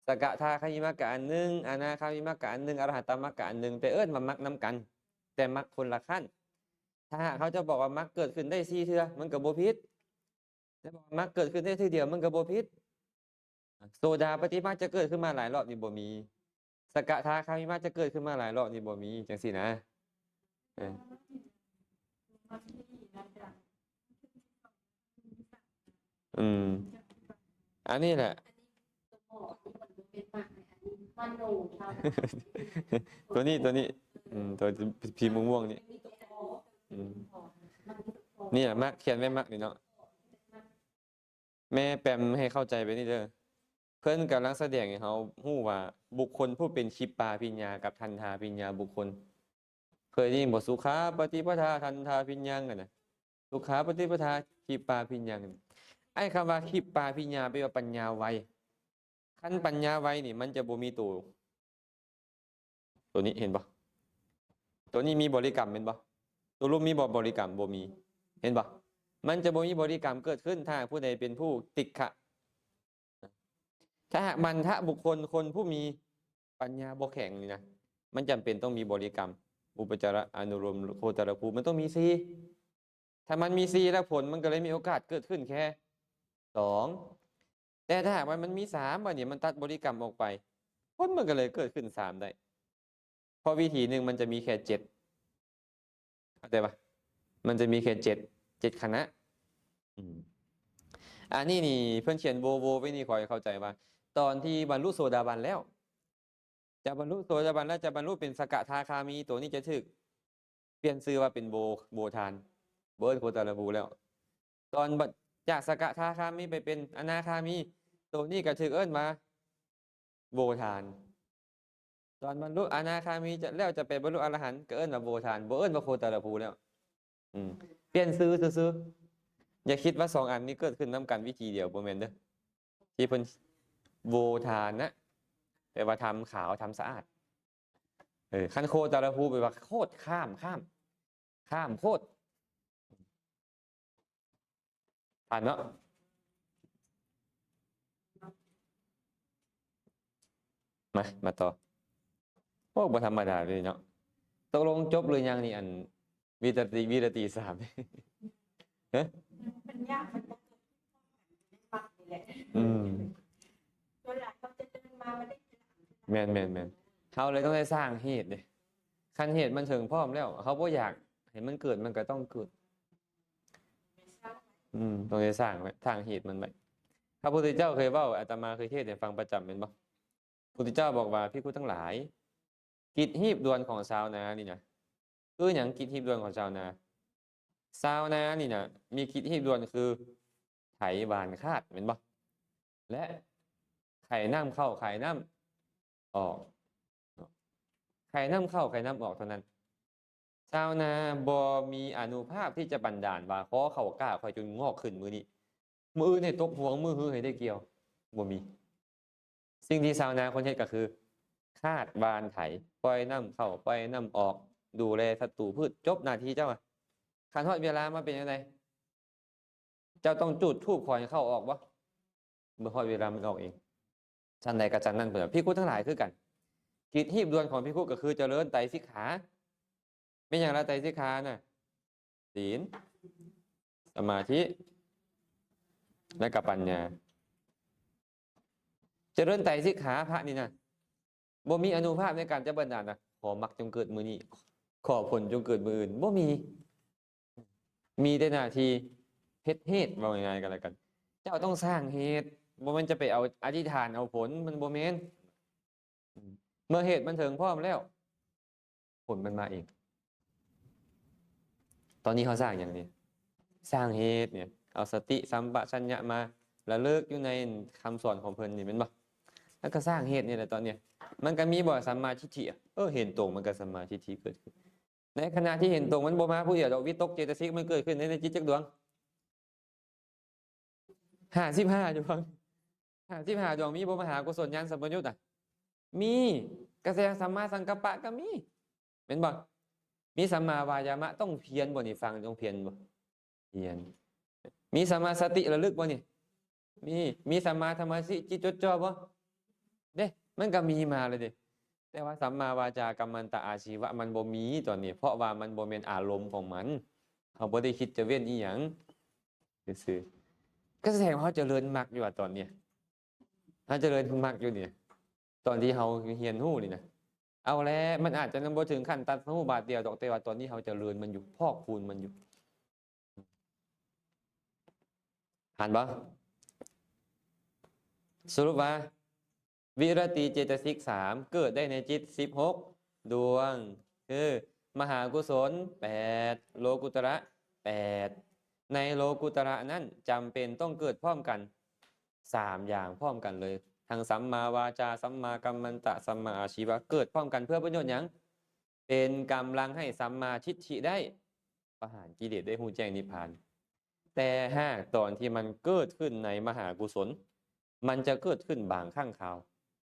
สกทาคามิมักกะอันหนึ่งอนาคามิมักกะอันหนึ่งอรหัตตมักกะอันหนึ่งแต่มามักน้ำกัน แต่มักคนละขั้น ถ้าหากเขาจะบอกว่ามักเกิดขึ้นได้4 เทื่อมันก็บ่ผิดแต่บอกว่ามักเกิดขึ้นได้เทื่อเดียวมันก็บ่ผิด โซดาปฏิมาจะเกิดขึ้นมาหลายรอบนี่บ่มี สกทาคามิมาจะเกิดขึ้นมาหลายรอบนี่บ่มีจังซี่นะเอออืม อันนี้แหละ ตัวนี้ตัวพีม่วงๆนี่อืมนี่แหละมักเขียนไว้มักนี่เนาะแม่แปมให้เข้าใจไปนี่เด้อเพิ่นกำลังแสดงให้เขาฮู้ว่าบุคคลผู้เป็นชิปปาปิญญากับทันทาปิญญาบุคคล เคยได้ยินบทสุขาปฏิปทาทันทาปิญญังกันนะสุขาปฏิปทาขีปาปิญญังไอ้คำว่าขีปาปิญญาแปลว่าปัญญาไวขั้นปัญญาไวนี่มันจะบ่มีตัวนี้เห็นปะตัวนี้มีบริกรรมเห็นปะตัวรูปมีบริกรรมบ่มีเห็นปะมันจะบ่มีบริกรรมเกิดขึ้นถ้าผู้ใดเป็นผู้ติกขะถ้าหากมันทะบุคคลคนผู้มีปัญญาบ่แข็งนี่นะมันจำเป็นต้องมีบริกรรม อุปจาระอนุโลมโคตรภูมันต้องมี4ถ้ามันมี4แล้วผลมันก็เลยมีโอกาสเกิดขึ้นแค่2แต่ถ้าหากมันมี3วันนี้มันตัดบริกรรมออกไปผลมันก็เลยเกิดขึ้น3ได้เพราะวิธีหนึ่งมันจะมีแค่7เข้าใจปะมันจะมีแค่7คณะอันนี้นี่เพื่อนเขียนโวไว้นี่คอยเข้าใจว่าตอนที่บรรลุโสดาบันแล้วจะบรรลุโสดาบันแล้วจะบรรลุเป็นสกทาคามีตัวนี้จะถึกเปลี่ยนชื่อว่าเป็นโบทานเบิร์ดโคตรภูแล้ว ตอนจากสกทาคามีไปเป็นอนาคามีตัวนี้ก็ถึกเอิ้นมาโบทาน ตอนบรรลุอนาคามีจะแล้วจะไปบรรลุอรหันต์ก็เอิ้นว่าโบทานบ่เอิ้นว่าโคตรภูแล้วเปลี่ยนชื่อซื่ออย่าคิดว่า2อันนี้เกิดขึ้นนำกันวิธีเดียวบ่แม่นเด้อที่เพิ่นโบทานนะแปลว่าทำขาวทำสะอาดขั้นโคตรภูแปลว่าโคตรข้ามโคตรผ่านเนาะมาต่อโอ้บ่ธรรมดาเลยเนาะตกลงจบหรือยังนี่อันวิรติ3ฮะมันยากมันจะเกิดขึ้นปักนี่แหละตัวหลักเขาจะเดินมาไม่ได้แม่นเขาเลยต้องได้สร้างเหตุเลยคันเหตุมันถึงพร้อมแล้วเขาบ่อยากเห็นมันเกิดมันก็ต้องเกิดต้องได้สร้างไว้ทางเหตุมันไว้พระพุทธเจ้าเคยเว้าอาตมาเคยเทศน์ให้ฟังประจำเป็นบ่พระพุทธเจ้าบอกว่าภิกษุทั้งหลายกิจหีบด่วนของชาวนานี่นะคือหยังกิจหีบด่วนของชาวนานี่นะมีกิจหีบด่วนคือไถหว่านคาดเป็นบ่และไข่น้ำเข้าไข่น้ำออกไข่น้ำเข้าไข่น้ำออกเท่านั้นชาวนาบ่มีอานุภาพที่จะบันดาลว่าขอเข้ากล้าคอยจนงอกขึ้นมือนี้มือให้ตกห่วงมือหือให้ได้เกี่ยวบ่มีสิ่งที่ชาวนาคนเฮ็ดก็คือคาดบานไถปล่อยน้ำเข้าปล่อยน้ำออกดูแลศัตรูพืชจบหน้าที่เจ้าคันฮอดเวลามาเป็นยังไงเจ้าต้องจุดธูปขอให้เข้าออกบ่เมื่อฮอดเวลามันออกเองชั้นใดกับชั้นนั้นเพิ่นภิกษุทั้งหลายคือกันกิจหีบด่วนของภิกษุก็คือเจริญไตรสิกขาเป็นอย่างไรไตรสิกขาน่ะศีลสมาธิและกับปัญญาเจริญไตรสิกขาพระนี่นะบ่มีอานุภาพในการจะบันดาลนะขอมักจงเกิดมือนี้ขอผลจงเกิดมืออื่นบ่มีแต่หน้าที่เฮ็ดเหตุว่าง่ายๆกันแล้วกันเจ้าต้องสร้างเหตุบ่แม่นจะไปเอาอธิษฐานเอาผลมันบ่แม่นเมื่อเหตุมันถึงพร้อมแล้วผลมันมาเองตอนนี้เขาสร้างอย่างนี้สร้างเหตุเนี่ยเอาสติสัมปชัญญะมา ระลึกอยู่ในคำสอนของเพิ่นนี่แม่นบ่แล้วก็สร้างเหตุนี่แหละตอนเนี้ยมันก็มีบ่สัมมาทิฏฐิอะเห็นตรงมันก็สัมมาทิฏฐิเกิดขึ้นในขณะที่เห็นตรงมันบ่มาผู้เดียวดอกวิตกเจตสิกมันเกิดขึ้นในจิตจักดวง55ดวง55ดวงมีบ่มหากุศลญาณสัมปยุตอ่ะมีกระแสสัมมาสังกัปปะก็มีแม่นบ่มีสัมมาวายามะต้องเพียรบ่นี่ฟังต้องเพียรบ่เพียรมีสัมมาสติระลึกบ่นี่มีสัมมาธรรมสิจิตจดจ่อบ่เด้มันก็มีมาเลยเด้แต่ว่าสัมมาวาจากัมมันตะอาชีวะมันบ่มีตอนนี้เพราะว่ามันบ่แม่นอารมณ์ของมันเฮาบ่ได้คิดจะเว้นอีหยังซื่อๆก็แสดงว่าเฮาเจริญมรรคอยู่อะตอนเนี้ยเฮาเจริญมรรคอยู่นี่ตอนที่เฮาเรียนรู้นี่นะเอาแล้วมันอาจจะนำบ่ถึงขั้นตัดหูบาทเดียวดอกแต่ว่าตอนนี้เฮาเจริญมันอยู่พอกพูนมันอยู่อ่านบ่สรุปว่าวิรติเจตสิก3เกิดได้ในจิต16ดวงคือมหากุศล8โลกุตระ8ในโลกุตระนั้นจำเป็นต้องเกิดพร้อมกัน3อย่างพร้อมกันเลยทั้งสัมมาวาจาสัมมากัมมันตะสัมมาอาชีวะเกิดพร้อมกันเพื่อประโยชน์หยังเป็นกำลังให้สัมมาทิฏฐิได้ประหารกิเลสได้ฮู้แจ้งนิพพานแต่หากตอนที่มันเกิดขึ้นในมหากุศลมันจะเกิดขึ้นบางครั้งคราว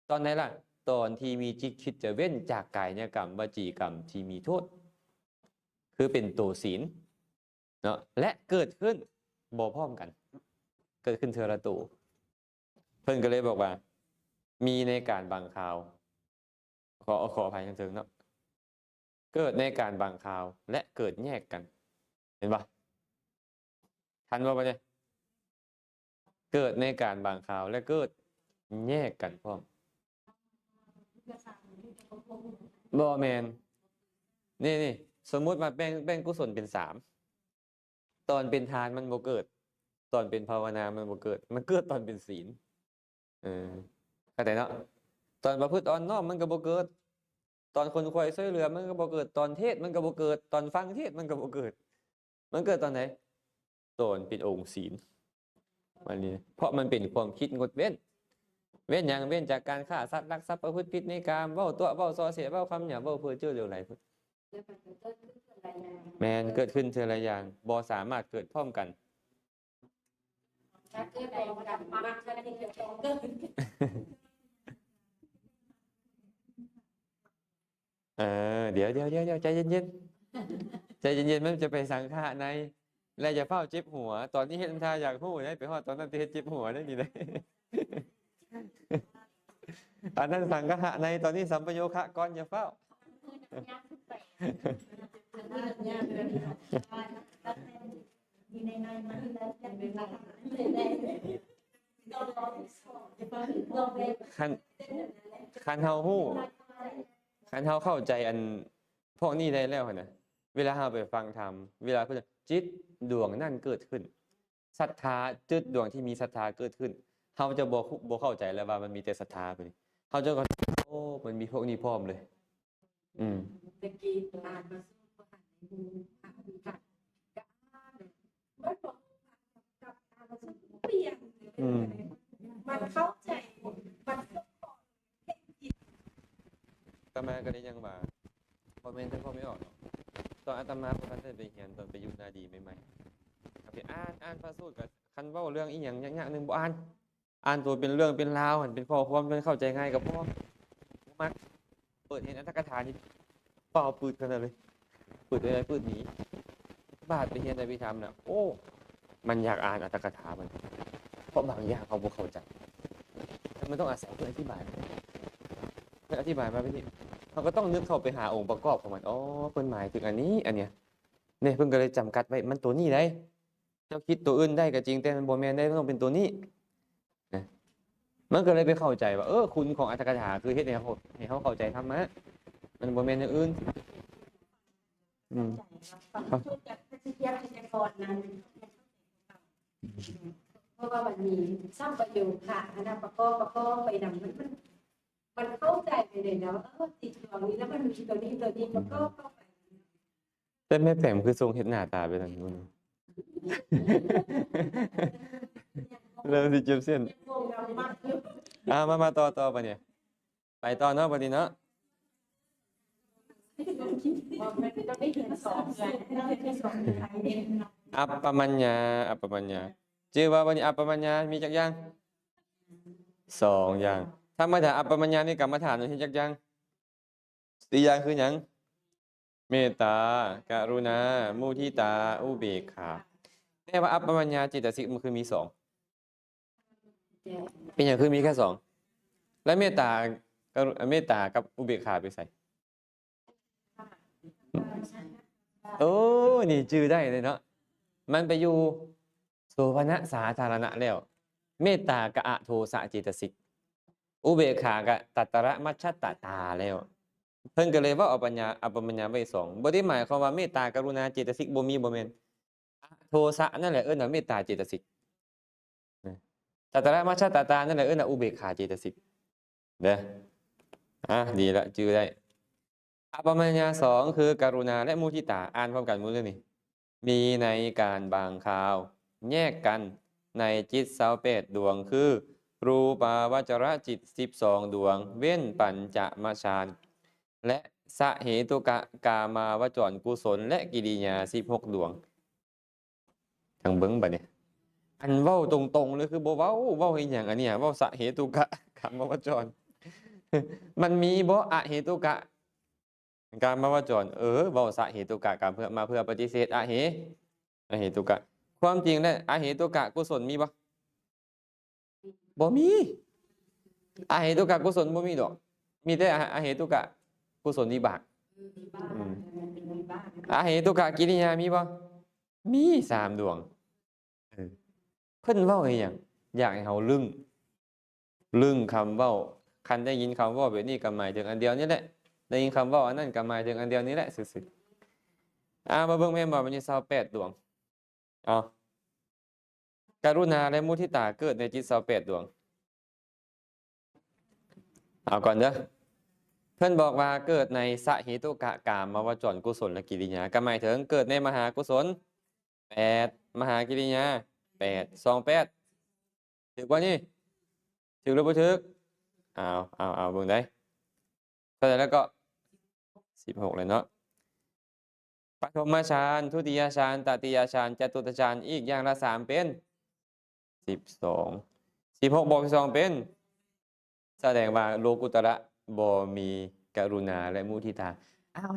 ตอนไหนล่ะตอนที่มีจิตคิดจะเว้นจากกายกรรมวจีกรรมที่มีโทษคือเป็นตัวศีลเนาะและเกิดขึ้นบ่พร้อมกันเกิดขึ้นเทอละตัวเพิ่นก็เลยบอกว่ามีในการบางคราวขออภัยทางเถิงเนาะเกิดในการบางคราวและเกิดแยกกันเห็นปะทันว่าเนี่ยเกิดในการบางคราวและเกิดแยกกันพร้อมบ่แมนนี่สมมุติว่าแบ่งกุศลเป็น3ตอนเป็นทานมันบ่เกิดตอนเป็นภาวนามันบ่เกิดมันเกิดตอนเป็นศีลเข้าใจเนาะตอนประพฤติอ่อนน้อมมันก็บ่เกิดตอนคนคอยช่วยเหลือมันก็บ่เกิดตอนเทศมันก็บ่เกิดตอนฟังเทศมันก็บ่เกิดมันเกิดตอนไหนตอนเป็นองค์ศีลวันนี้เพราะมันเป็นความคิดงดเว้นอย่างเว้นจากการฆ่าสัตว์ลักทรัพย์ประพฤติผิดในกามเว้าตัวเว้าส่อเสียเว้าคำหยาบเว้าเพ้อเจ้อเหลวไหลแม่นเกิดขึ้นเทื่อละอย่างบ่สามารถเกิดพร้อมกันเดี๋ยวใจเย็นๆใจเย็นๆมันจะไปสังขารในแล้วจะเฝ้าเจ็บหัวตอนนี้เห็นท่าอยากฮู้ได้ไปฮอดตอนนั้นสิเฮ็ดเจ็บหัวได้นี่เลยตอนนั้นสังขารในตอนนี้สัมปโยคะก่อนอย่าเฝ้าคันเฮาฮู้คันเฮาเข้าใจอันพวกนี้ได้แล้วนะเวลาเฮาไปฟังธรรมเวลาเพิ่นจิตดวงนั่นเกิดขึ้นศรัทธาจิตดวงที่มีศรัทธาเกิดขึ้นเฮาจะบ่เข้าใจแล้วว่ามันมีแต่ศรัทธาไปเฮาจะก็โอ้มันมีพวกนี้พร้อมเลยตะกี้อ่านมาสู้ก็หันในดูอ่านค่ะก็อ่านมันบอกกับอ่านมาสู้เปลี่ยนมันเข้าใจมันอาตมาก็ได้ยังว่าพอแม่นพ่อไม่ออกตอนอาตมาบ่ทันได้ไปเรียนตอนไปอยู่นาดีใหม่ๆก็ไปอ่านพระสูตรก็คันเว้าเรื่องอีหยังยากๆนึงบ่อ่านตัวเป็นเรื่องเป็นราวหั่นเป็นข้อความมันเข้าใจง่ายก็พอมักเปิดเห็นอัตถกถานี่เป่าปืดขนาดเลยปืดอะไรปืดหนีบาดไปเรียนได้ไปทำน่ะโอ้มันอยากอ่านอัตถกถามันเพราะบางอย่างเขาบ่เข้าใจมันต้องอาศัยเพื่อนอธิบายเพื่อนอธิบายมาเป็นนี่เขาก็ต้องนึกเข้าไปหาองค์ประกอบของมันอ๋อเพิ่นหมายถึงอันนี้อันเนี้ยเนี่ยเพิ่นก็เลยจำกัดไว้มันตัวนี้ได้เจ้าคิดตัวอื่นได้ก็จริงแต่มันบ่แม่นได้มันต้องเป็นตัวนี้นะมันก็เลยไปเข้าใจว่าคุณของอัตถกถาคือเฮ็ดให้เขาเข้าใจธรรมะมันบ่แม่นอย่างอื่นเพราะว่ามันมีสร้างประโยชน์ค่ะอันนั้นประกอบไปนำมันเข้าใจไปเลยนะว่าติดตัวนี้แล้วมันมีตัวนี้มันก็เข้าไปแต่แม่แต้มคือทรงเฮ็ดหน้าตาไปทางนู้น เริ่มสิเจ็บเส้น วงเรามากอยู่ มาต่อปะเนี่ยไปต่อเนาะปะนี้เนาะ ว่าไม่ต้องได้เห็นสองเลยได้เห็นสองไทยเอง อัปปมัญญาอัปปมัญญาชื่อว่าวันนี้อัปปมัญญามีจักอย่าง2อย่างธรรมดาอัปปมัญญานี่กรรมฐานมีจักอย่าง4อย่างคือหยังเมตตากรุณามุทิตาอุเบกขาแต่ว่าอัปปมัญญาจิตสิกมันคือมี2เป็นอย่างคือมีแค่2และเมตตากับอุเบกขาไปใส่โอ้นี่ชื่อได้เลยเนาะมันไปอยู่โสภณะสาธารณะแล้วเมตตากะอะโทสะจิตสิกอุเบกขากะตัตตระมัชฌัตตตาแล้วเพิ่นก็เลยว่าอัปปมัญญาไว้2บ่ได้หมายความว่าเมตตากรุณาเจตสิกบ่มีบ่แม่นโทสะนั่นแหละเอิ้นว่าเมตตาเจตสิกตัตตระมัชฌัตตตานั่นแหละเอิ้นว่าอุเบกขาเจตสิกเด้อดีละชื่อได้อัปปมัญญา2คือกรุณาและมุทิตาอ่านพร้อมกันหมดเลยนี่มีในการบางคราวแยกกันในจิต28ดวงคือรูปาวจรจิต12ดวงเว้นปัญจมฌานและสะเหตุกะกามาวจรกุศลและกิริยา16ดวงทางเบิ้งบัดนี้อันเว้าตรงๆเลยคือบ่เว้าอีหยังอันเนี้ยเว้าสะเหตุกะกามาวจร มันมีบ่อะเหตุกะกามาวจรเว้าสะเหตุกะกามเพื่อปฏิเสธอะเหตุกะความจริงแล้วอะเหตุกะกุศลมีบ่มีอะเหตุกะกุศลบ่มีดอกมีแต่อะเหตุกะกุศลวิบากอะเหตุกะกิริยามีบ่มี3ดวงเพิ่นเว้าอีหยังอยากให้เฮาลึงคำเว้าคันได้ยินคำเว้าแบบนี้ก็หมายถึงอันเดียวนี่แหละได้ยินคำเว้าอันนั้นก็หมายถึงอันเดียวนี้แหละซื่อๆมาเบิ่งแม่นบ่มันมี28ดวงเอากรุณาและมุทิตาเกิดในจิต28ดวงเอาก่อนเด้อเพิ่นบอกว่าเกิดในสะเหตุกะกามวจรกุศลและกิริยาก็หมายถึงเกิดในมหากุศล8มหากิริยา8 28ถูกบ่นี่ถูกหรือบ่ถูกเอาเบิ่งได้เข้าใจแล้วก็16เลยเนาะปฐมฌานทุติยฌานตติยฌานจตุตฌานอีกอย่างละ3เป็น12 16บวก12เป็นแสดงว่าโลกุตระบ่มีกรุณาและมุทิตา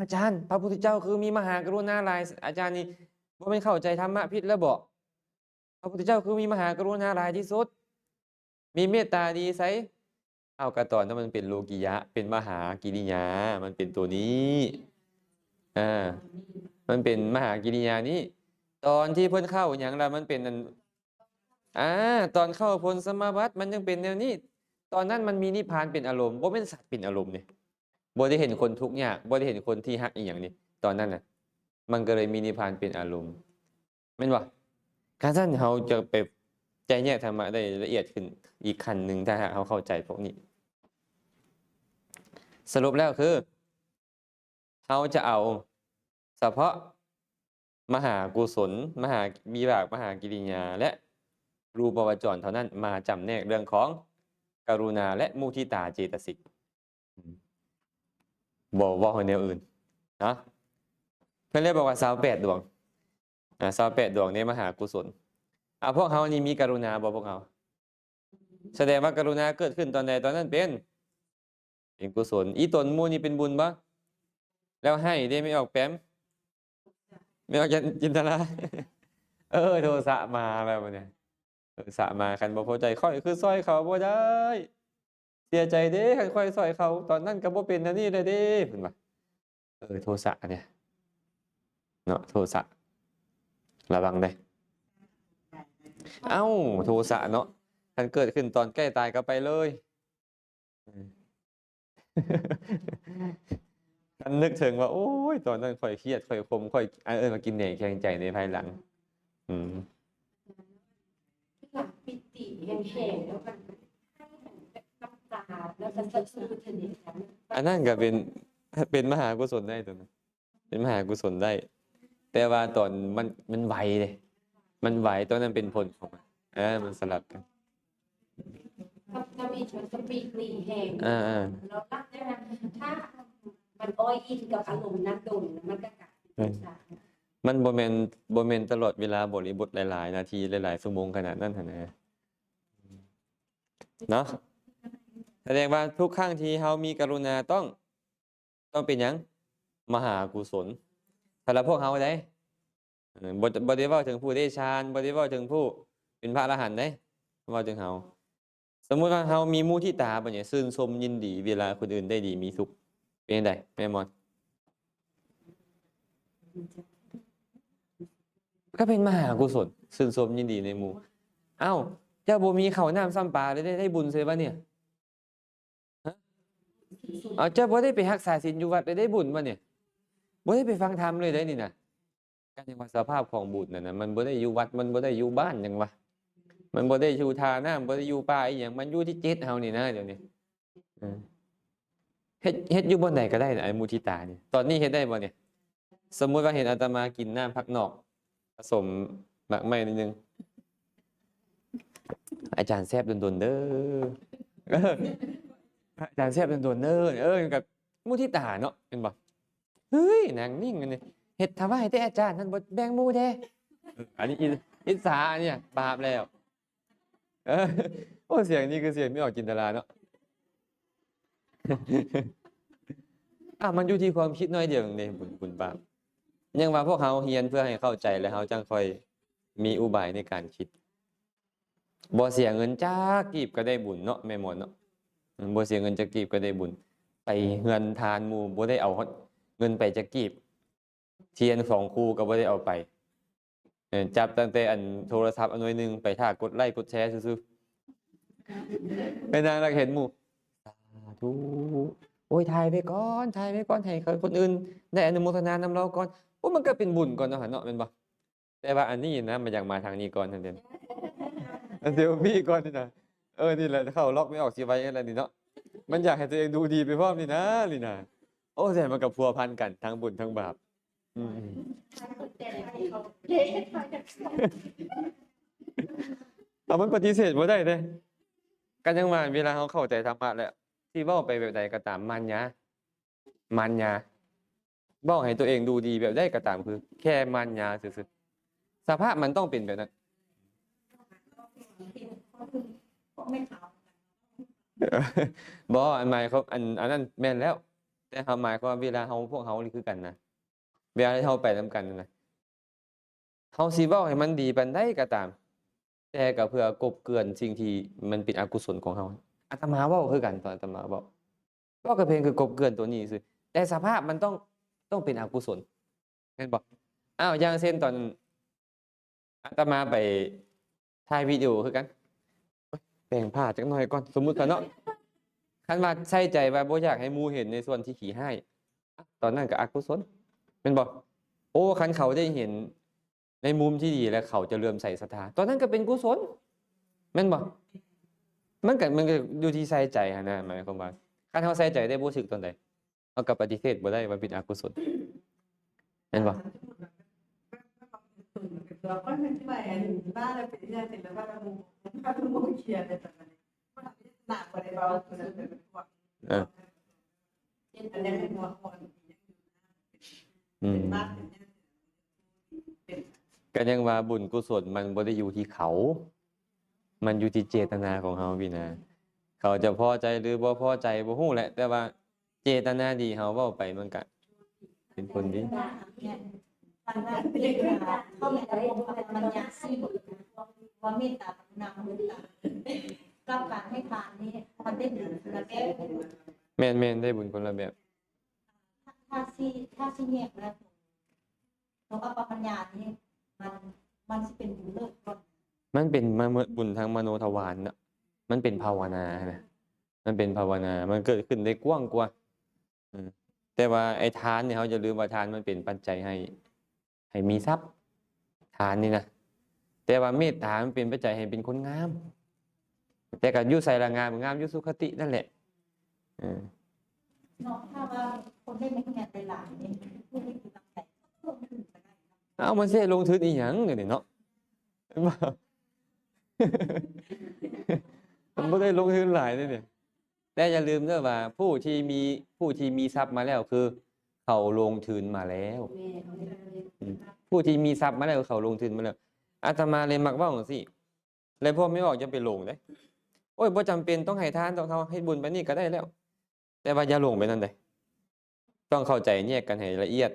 อาจารย์พระพุทธเจ้าคือมีมหากรุณาหลายอาจารย์นี่บ่แม่นเข้าใจธรรมะผิดแล้วบ่พระพุทธเจ้าคือมีมหากรุณาหลายที่สุดมีเมตตาดีไสกระตอนนั้นมันเป็นโลกิยะเป็นมหากิริยามันเป็นตัวนี้มันเป็นมหากิริยานี้ตอนที่เพิ่นเข้าหยังล่ะมันเป็นตอนเข้าผลสมาบัติมันยังเป็นแนวนี้ตอนนั้นมันมีนิพพานเป็นอารมณ์บ่แม่นสัตว์เป็นอารมณ์นี่บ่ได้เห็นคนทุกข์ยากบ่ได้เห็นคนที่ฮักอีหยังนี่ตอนนั้นน่ะมันก็เลยมีนิพพานเป็นอารมณ์แม่นบ่การซั่นเฮาจะไปใจแยกธรรมะได้ละเอียดขึ้นอีกขั้นหนึ่งถ้าหากเฮาเข้าใจพวกนี้สรุปแล้วคือเราจะเอาเฉพาะมหากุศลมหาวิบากมหากิริยาและรูปวจรเท่านั้นมาจำแนกเรื่องของกรุณาและมุทิตาเจตสิกบ่ว่าแนวอื่นนะเพิ่นเลยบอกว่า28ดวง28ดวงในมหากุศลพวกเขานี่มีกรุณาบ่พวกเขาแสดงว่ากรุณาเกิดขึ้นตอนใดตอนนั้นเป็นกุศลอีตนมูนี่เป็นบุญบ่แล้วให้ได้ไม่ออกแปมไม่ออกจินตนาโทสะมาแบบนี้โทสะมาคันบ่พอใจค่อยคือซอยเขาบ่ได้เสียใจเด้คันค่อยซอยเขาตอนนั้นก็บ่เป็นอันนี้เลยเด้เพิ่นว่าโทสะเนี่ยเนาะโทสะระวังได้โทสะเนาะคันเกิดขึ้นตอนใกล้ตายก็ไปเลยคันนึกถึงว่าโอ้ยตอนนั้นค่อยเครียดค่อยคมค่อยมากินแหน่แข็งใจในภายหลังหลังปิติแห้งๆแล้วกันน้ำตาแล้วก็สะอื้นทีนี้อันนั้นก็เป็นมหากุศลได้ตัวนั้นเป็นมหากุศลได้แต่ว่าตอนมันไหวเลยมันไหวตอนนั้นเป็นผลของมันมันสลับกัน ถ้ามีชนสปีดหลีแหง อ่า เรารับได้นะถ้ามันอ้อยอิงกับอารมณ์นั้นโดนมันก็กลายเป็นสาร มันบ่แม่นตลอดเวลาบริบทหลายๆนาทีหลายๆชั่วโมงขนาดนั้นหั่นนะเนาะแสดงว่าทุกครั้งที่เฮามีกรุณาต้องเป็นหยังมหากุศลสำหรับพวกเฮาได้บ่ได้เว้าถึงผู้ได้ฌานบ่ได้เว้าถึงผู้เป็นพระอรหันต์เด้เว้าถึงเฮาสมมุติว่าเฮามีมุทิตาบัดนี้ชื่นชมยินดีเวลาคนอื่นได้ดีมีสุขเป็นจังไดแม่มอนก็เป็นมหากุศลชื่นชมยินดีในหมู่เอ้าเจ้าบ่มีข้าวน้ำซ้ำปลาได้บุญเสียบ่เนี่ยฮะเอาเจ้าบ่ได้ไปรักษาศีลอยู่วัดได้บุญบ่เนี่ยบ่ได้ไปฟังธรรมเลยได้นี่น่ะการยังว่าสภาพของบุญนั่นน่ะมันบ่ได้อยู่วัดมันบ่ได้อยู่บ้านจังวะมันบ่ได้อยู่ท่าน้ำบ่ได้อยู่ป่าอีหยังมันอยู่ที่จิตเฮานี่นะเดี๋ยวนี้เออเฮ็ดอยู่บ่อนใดก็ได้นะไอ้มุทิตานี่ตอนนี้เฮ็ดได้บ่เนี่ยสมมุติว่าเห็นอาตมากินน้ำผักนอกผสมหมากไม้นิดนึงอาจารย์แซ่บโดนๆเด้อเอออาจารย์แซ่บโดนๆเด้อกับมุทิตาเนาะเป็นบ่เฮ้ยนางนิ่งอันนี้เฮ็ดทำไมแต่อาจารย์ท่านบ่แบ่งหมู่แท้อันนี้อิสาอันเนี่ยบาปแล้วเออโอ้เสียงนี้คือเสียงไม่ออกจินตนาเนาะ มันอยู่ที่ความคิดน้อยเดียวเองเด้บุญบาปยังว่าพวกเฮาเฮียนเพื่อให้เข้าใจแล้วเฮาจังค่อยมีอุบายในการคิดบ่เสียเงินจักกีบก็ได้บุญเนาะแม่หมอนเนาะบ่เสียเงินจักกีบก็ได้บุญไปเฮือนทานหมู่บ่ได้เอาเงินไปจักกีบเทียน2คู่ก็บ่ได้เอาไปจับตั้งแต่อันโทรศัพท์อันหน่วยหนึงไปท่ากดไลค์กดแชร์ซื่อๆไปนางแล้วเห็นหมู่สาธุโอ้ยถ่ายไว้ก่อนให้คนอื่นได้อนุโมทนานำเราก่อนโอ้มันก็เป็นบุญก่อนเนาะหั่นเนาะแม่นบ่แต่ว่าอันนี้นะมันอยากมาทางนี้ก่อนนั่นเด้อันเซลฟี่ก่อนนี่นะนี่แหละเข้าล็อกไม่ออกสิไว้อะไรนี่เนาะมันอยากให้ตัวเองดูดีไปพร้อมนี่นะโอ้แต่มันก็พัวพันกันทั้งบุญทั้งบาปมันปฏิเสธบ่ได้เด้กันยังว่าเวลาเขาเข้าใจธรรมะแล้วที่เว้าไปแบบใดก็ตามมันยาเว้าให้ตัวเองดูดีแบบใดก็ตามคือแค่มันยาซื่อๆสภาพมันต้องเป็นแบบนั้นบ่อันหมายเขาอันนั้นแม่นแล้วแต่เฮาหมายความว่าเวลาพวกเฮานี่คือกันนะเวลาที่เฮาไปนำกันนั่นน่ะเฮาสิเว้าให้มันดีปานใดก็ตามแต่ก็เพื่อกลบเกลื่อนสิ่งที่มันเป็นอกุศลของเฮาอาตมาเว้าคือกันตอนอาตมาเว้าก็เพียงคือกลบเกลื่อนตัวนี้ซื่อแต่สภาพมันต้องเป็นอกุศลแม่นบ่อย่างเช่นตอนอาตมาไปถ่ายวิดีโอคือกันแต่งผ้าจักหน่อยก่อนสมมุติว่าเนาะคันว่าใส่ใจว่าบ่อยากให้หมู่เห็นในส่วนที่ขี้ร้ายตอนนั้นก็อกุศลแม่นบ่โอ้คันเขาได้เห็นในมุมที่ดีแล้วเขาจะเลื่อมใสศรัทธาตอนนั้นก็เป็นกุศลแม่นบ่มันก็อยู่ที่ใส่ใจหั่นนะหมายความว่าคันเฮาใส่ใจได้บ่สึกตอนใดเฮาก็ปฏิเสธบ่ได้ว่าเป็นอกุศลแม่นบ่เราก็นึกไปบ้านเราเป็นที่เสร็จแล้วบ้านเราโมเขียนอะไรแบบนี้บ้านเราหนักกว่าในบ้านเราเป็นพวกอันนี้เป็นหัวคนเป็นบ้านก็ยังว่าบุญกุศลมันบ่ได้อยู่ที่เขามันอยู่ที่เจตนาของเฮาพี่นะเขาจะพอใจหรือบ่พอใจบ่ฮู้แหละแต่ว่าเจตนาดีเฮาเว้าไปมันก็เป็นผลดีเข้าในระบบมันยากสิว่าเมตตากรุณามุทิตากับการให้ทานนี้มันได้บุญระแบบแม่นได้บุญคนละแบบถ้าสิแยกแล้วตรงอัปปปัญญานี่มันสิเป็นบุญเลิศก่อนมันเป็นบุญทางมโนทวารน่ะมันเป็นภาวนานะมันเป็นภาวนามันเกิดขึ้นได้กว้างกว่าแต่ว่าไอ้ทานเนี่ยเฮาอย่าลืมว่าทานมันเป็นปัจจัยให้มีทรัพย์ทานนี่นะแต่ว่าเมตตามันเป็นปัจจัยให้เป็นคนงามแต่ก็อยู่ใส่ละงามอยู่สุขตินั่นแหละเนาะถ้าว่าคนได้ไม่คะแนนหลายๆนี่ผู้ที่มีตั้งใจลงทุนก็ได้มันสิลงทุนอีหยังเดี๋ยวนี้เนาะ มันบ่ได้ลงทุนหลายเด้เนี่ยแต่อย่าลืมเด้อว่าผู้ที่มีทรัพย์มาแล้วคือเขาลงทุนมาแล้ว แม่เขาเรียกอะไร ผู้ที่มีทรัพย์มาแล้วเขาลงทุนมาแล้วอาตมาเลยมักเว้าจังซี่เลยพ่อไม่ออกจะไปลงเด้โอ้ยบ่จำเป็นต้องให้ทานต้องเฮาเฮ็ดบุญไปนี่ก็ได้แล้ว แต่ว่าอย่าลงไปนั่นเด้ต้องเข้าใจแยกกันให้ละเอียด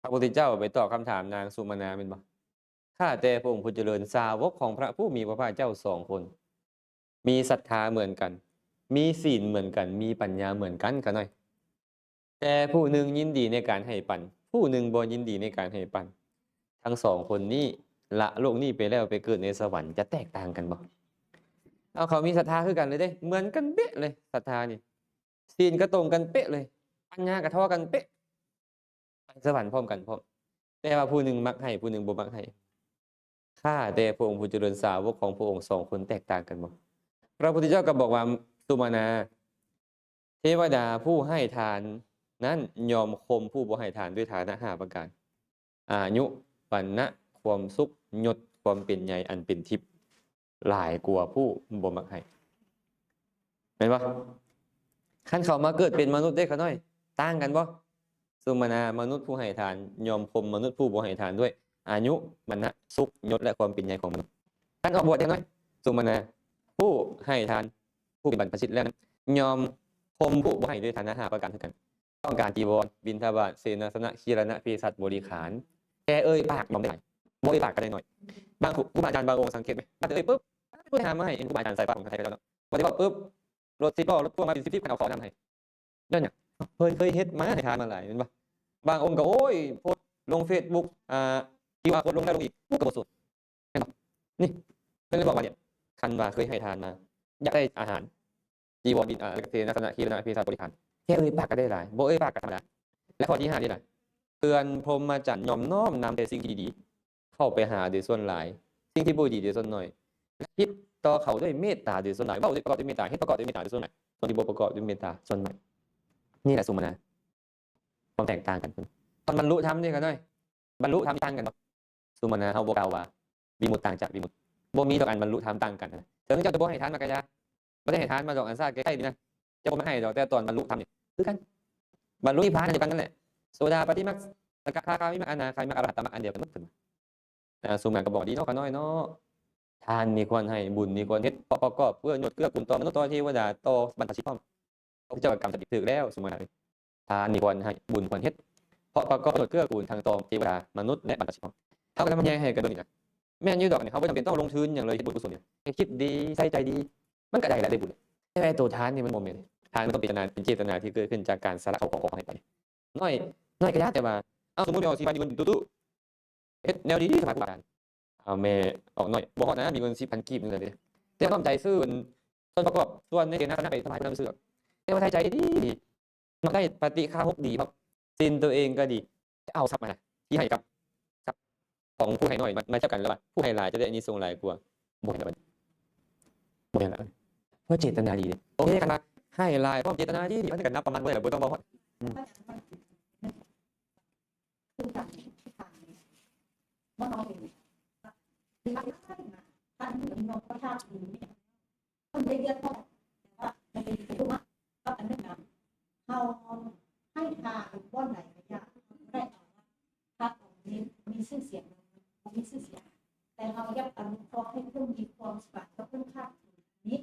พระพุทธเจ้าไปตอบคำถามนางสุมาณาแม่นบ่ข้าแต่พระองค์ผู้เจริญสาวกของพระผู้มีพระภาคเจ้า2 คน มีศรัทธาเหมือนกัน มีศีลเหมือนกัน มีปัญญาเหมือนกันก็หน่อย แต่ผู้หนึ่งยินดีในการให้ปัน ผู้หนึ่งบ่ยินดีในการให้ปัน ทั้ง2 คนนี้ละโลกนี้ไปแล้วไปเกิดในสวรรค์จะแตกต่างกันบ่เอาเขามีศรัทธาคือกันเลยเด้เหมือนกันเป๊ะเลยศรัทธานี่ศีลก็ตรงกันเป๊ะเลย ปัญญาก็เท่ากันเป๊ะไปสวรรค์พร้อมกันพร้อมแต่ว่าผู้หนึ่งมักให้ผู้หนึ่งบ่มักให้ข้าแต่พระองค์ผู้เจริญสาวกของพระองค์2 คนแตกต่างกันบ่พระพุทธเจ้าก็บอกว่าสุมาณาเทวดาผู้ให้ทานนั้นยอมข่มผู้บ่ให้ทานด้วยฐานะ5 ประการอายุวรรณะความสุขยศความเป็นใหญ่อันเป็นทิพย์หลายกว่าผู้บ่มักให้แม่นบ่คันเขามาเกิดเป็นมนุษย์ได้เขาน้อยต่างกันบ่สุมาณามนุษย์ผู้ให้ทานยอมข่มมนุษย์ผู้บ่ให้ทานด้วยอายุวรรณะสุขยศและความเป็นใหญ่ของมนุษย์ท่านออกบวชได้น้อยสุมาณาผู้ให้ทานผู้เป็นบรรพชิตแล้วนั้นยอมข่มผู้บ่ให้ด้วยฐานะ5 ประการเท่ากันต้องการจีวรบิณฑบาตเสนาสนะคีรณะเภสัชบริขารแค่ปากยอมได้บ่ปากก็ได้หน่อยบางครูบาอาจารย์บางองค์สังเกตไหมมาปุ๊บผู้หามาให้ครูบาอาจารย์ใส่ปากของไทยไปแล้วเนาะบ่ได้บอกปุ๊บรถ10 ล้อรถพ่วงมาเป็น10 คันเอาของนำให้นั่นน่ะเคยเฮ็ดมาให้ทานมาหลายแม่นบ่บางองค์ก็โอ้ยโพสต์ลง Facebook QR โค้ดลงแล้วลงอีกก็บ่สุดแม่นบ่นี่เพิ่นเลยบอกว่าเนี่ยคันว่าเคยให้ทานมาอยากได้อาหารจีวรบิณเสนาสนะคีรณะเภสัชบริขารแค่ปากก็ได้หลายบ่ปากก็ธรรมดาและข้อที่5นี่ล่ะเตือนพรหมจรรย์ย่อมน้อมนำแต่สิ่งที่ดีเข้าไปหาโดยส่วนหลายสิ่งที่บ่ดีโดยส่วนน้อยคิดต่อเขาด้วยเมตตาโดยส่วนหลายเว้าด้วยประกอบด้วยเมตตาเฮ็ดประกอบด้วยเมตตาโดยส่วนหลายส่วนที่บ่ประกอบด้วยเมตตาส่วนน้อยนี่แหละสุมาณาความแตกต่างกันตอนบรรลุธรรมนี่ก็น้อยบรรลุธรรมต่างกันบ่สุมาณาเฮาบ่กล่าวว่าวิมุตติต่างจากวิมุตติบ่มีดอกอันบรรลุธรรมต่างกันนะถึงเจ้าจะบ่ให้ทานมากะยาบ่ได้ให้ทานมาดอกอันซ่าใกล้ๆนี่นะจะบ่มาให้ดอกแต่ตอนบรรลุธรรมนี่คือกันบรรลุนิพพานอันเดียวกันนั่นแหละโสดาปัตติมรรคสกทาคามิมรรคอนาคามิมรรคอรหัตตมรรคอันเดียวกันหมดเพิ่นสุมาณาก็บอกดีเนาะก็น้อยเนาะทานนี่ควรให้บุญนี่ควรเฮ็ดประกอบเพื่อยศเกื้อกูลต่อมนุษย์ต่อเทวดาต่อบรรพชิตพร้อมพระเจ้ากรรมสถิตถึกแล้วสุมาณาทานนี่ควรให้บุญควรเฮ็ดเพราะประกอบยศเกื้อกูลทางต่อเทวดามนุษย์และบรรพชิตพร้อมเฮาก็ทำมันแยงให้กันเบิ่งนี่นะแม่นอยู่ดอกนี่เฮาบ่จำเป็นต้องลงทุนหยังเลยเฮ็ดบุญกุศลเนี่ยให้คิดดีใส่ใจดีมันก็ได้แหละได้บุญแต่ไอ้ตัวทานนี่มันบ่แม่นทานมันต้องเป็นเจตนาที่เกิดขึ้นจากการสละเอาของให้ไปน้อยก็ยากแต่ว่าสมมุติเอา10,000มีเงินตู้เฮ็ดแนวดีๆสมัครบานเอาแม่ออกหน่อยบ่ฮอดนะมีเงิน 10,000 กีบนึงเลยแต่น้อมใจซื้อส่วนประกอบส่วนในเกณฑ์นั้นไปถวายเพิ่นซื้อแต่ว่าใจดีมันได้ปฏิฆาหกดีครับศีลตัวเองก็ดีจะเอาทรัพย์มาที่ให้กับทรัพย์ของผู้ให้น้อยมาเท่ากันแล้วว่าผู้ให้หลายจะได้อานิสงส์หลายกว่าบ่เห็นแล้วบ่เห็นแล้วเพราะเจตนาดีโอเคกันมาให้หลายเพราะเจตนาดีมันก็นับประมาณบ่ได้บ่ต้องบ่ฮอด คือการที่ทางนี้ว่าเราเป็นที่ทางทางที่เราประชาชนเนี่ยคนได้เยอะเท่าแต่ว่าในทุกข์ก็อันนั้นนะเราให้ทางว่าไหนก็ยากได้เอาว่าถ้าตรงนี้มีชื่อเสียงมีชื่อเสียงแต่เราอยากอนุเคราะห์ให้เพิ่มมีความสบายกับเพิ่มค่านี้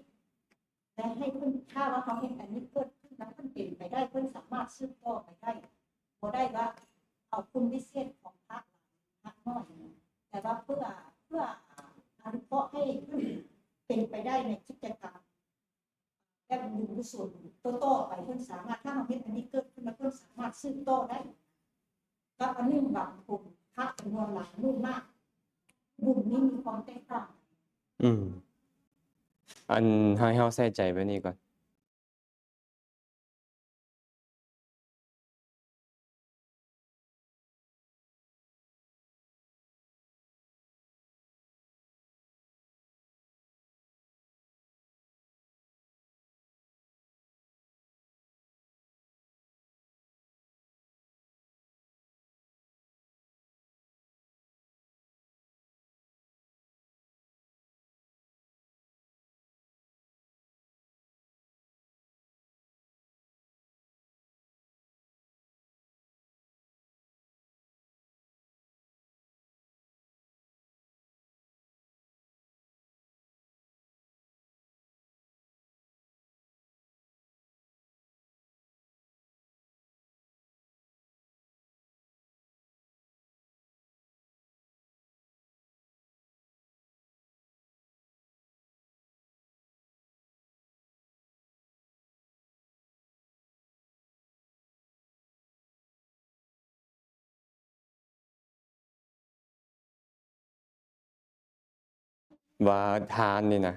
และให้เพิ่มค่าว่าเขาเห็นอันนี้เกิดขึ้นแล้วเพิ่มเปลี่ยนไปได้เพิ่มสามารถซื้อต่อไปได้พอได้ว่าเอาคุณวิเศษของพระน้อยแต่ว่าเพื่ออนุเคราะห์ให้เป็นไปได้ในกิจกรรมและบุญกุศลโตๆไปเพื่อนสามารถถ้าเราเห็นอันนี้เกิดขึ้นแล้วเพื่อนสามารถซื้อโตได้ก็อันนี้บางคนพระจำนวนหลายนู่นมากบุญนี้มีความแตกต่างอันให้เฮาใส่ใจไว้นี่ก่อน ว่าทานนี่นะ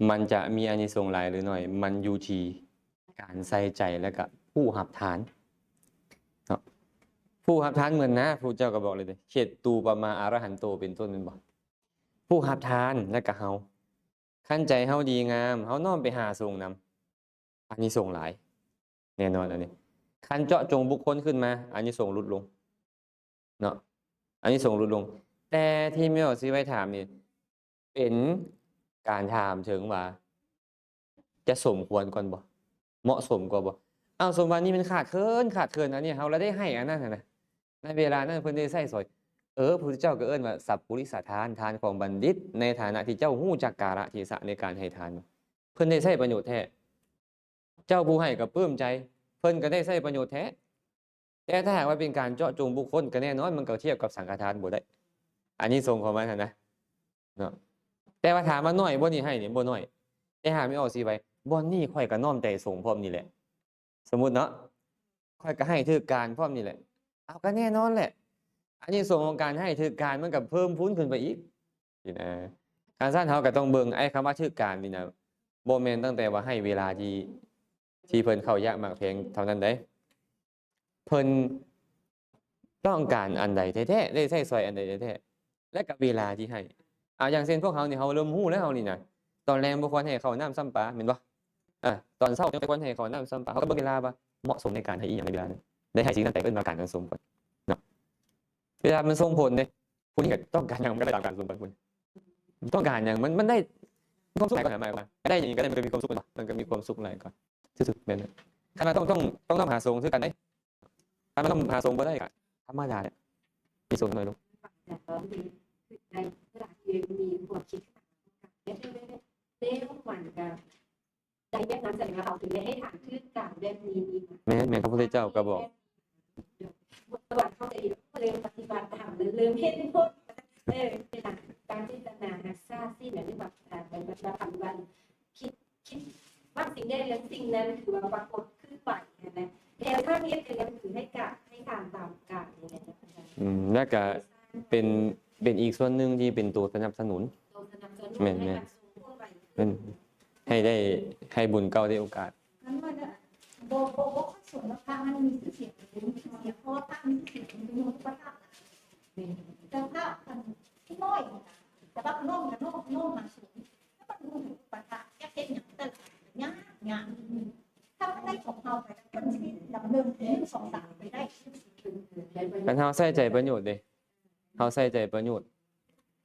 มันจะมีอานิสงส์หลายหรือน้อย มันอยู่ที่การใส่ใจแล้วก็ผู้รับทานเนาะผู้รับทานเหมือนนะพระเจ้าก็บอกเลยเด้เขตตูปมาอรหันโตเป็นต้นแม่นบ่ผู้รับทานแล้วก็เฮาคันใจเฮาดีงามเฮาน้อมไปหาทรงนำอานิสงส์หลาย แน่นอนอันนี้คันเจาะจงบุคคลขึ้นมาอานิสงส์ลดลงเนาะอานิสงส์ลดลง แต่ที่แม่ว่าสิไว้ถามนี่เป็นการถามถึงว่า จะสมควรก่อนบ่เหมาะสมกว่าบ่อ้าวสมว่านี่มันขาดเคินอันนี้เฮาแล้วได้ให้อันนั้นน่ะนะในเวลานั้นเพิ่นได้ใช้สอยพระพุทธเจ้าก็เอิ้นว่าสัพปุริสทานทานของบัณฑิต ในฐานะที่เจ้าฮู้จักกาลเทศะในการให้ทานเพิ่นได้ใช้ประโยชน์แท้เจ้าผู้ให้ก็ปลื้มใจ เพิ่นก็ได้ใช้ประโยชน์แท้แต่ถ้าหากว่าเป็นการเจาะจงบุคคลก็แน่นอนมันก็เทียบกับสังฆทานบ่ได้อันนี้ทรงของมันหั่นนะเนาะแต่ว่าถามว่าน้อยบ่นี่ให้นี่บ่น้อยแต่หาไม่ออกสิไว้บ่นี่ข่อยก็น้อมใจสงพร้อมนี่แหละ สมมุติเนาะข่อยก็ให้ถึกการพร้อมนี่แหละเอาก็แน่นอนแหละอันนี้ส่งของการให้ถึกการมันก็เพิ่มพูนขึ้นไปอีกนี่นะการสร้างเฮาก็ต้องเบิ่งไอ้คำว่าถึกการนี่นะบ่แม่นตั้งแต่ว่าให้เวลาที่เพิ่นเข้ายากมากเพียงเท่านั้นเด้เพิ่นต้องการอันใดแท้ๆได้ใช้สอยอันใดแท้ๆและกับเวลาที่ให้อย่างเช่นพวกเฮานี่เฮาเริ่มฮู้แล้วนี่นะตอนแลงบ่ควรให้ข้าวน้ำซ้ำปลาแม่นบ่ตอนเช้าจังควรให้ข้าวน้ำซ้ำปลาเฮาก็เบิ่งเวลาว่าเหมาะสมในการให้อีหยังในเวลานั้นได้ให้สิ่งนั้นแต่เอิ้นว่าการสมผลเนาะเวลามันส่งผลเด้ผู้นี้ก็ต้องการหยังมันก็ได้ตามการสมผลต้องการหยังมันได้มีความสุขหลายกว่าหมายว่าได้อย่างนี้ก็ได้มันก็มีความสุขบ่มันก็มีความสุขหลายกว่าที่สุดแม่นคันว่าต้องหาทรงคือกันเด้คันว่าต้องหาทรงบ่ได้ก็ธรรมดาแหละมีทรงน้อยลง แต่ตอนนี้คือในเวลาที่มีความคิดเล่นหวานกันใจแบบนั้นแสดงว่าเราถึงได้ให้ฐานขึ้นการแบบนี้ แม่นพระพุทธเจ้าก็บอก ปฏิบัติเข้าใจเริ่มปฏิบัติธรรมเริ่มเห็นผลเป็นการพิจารณานักซ่าสิ้นหรือแบบการปฏิบัติธรรมวันคิดว่าสิ่งใดและสิ่งนั้นคือว่าปรากฏขึ้นไปนะแต่ถ้าเรียกกันคือให้การตามการนี่แหละ แล้วก็เป็นอีกส่วนหนึ่งที่เป็นตัวสนับสนุนแม่นเป็นให้บุญเก่าได้โอกาส นั้นว่าจะโบค่อยสนว่าพระมันมีชื่อเสียงเพราะว่าพระมีชื่อเสียงเป็นพระแต่พระที่น้อยแต่ว่าน้องมาสูงแล้วมันดูปะทะแค่เป็นอย่างแต่งานถ้าไม่ได้ของเราไปคนที่ดำเนิน1 2 3ไปได้ คันเฮาใส่ใจประโยชน์เด้เฮาใส่ใจประโยชน์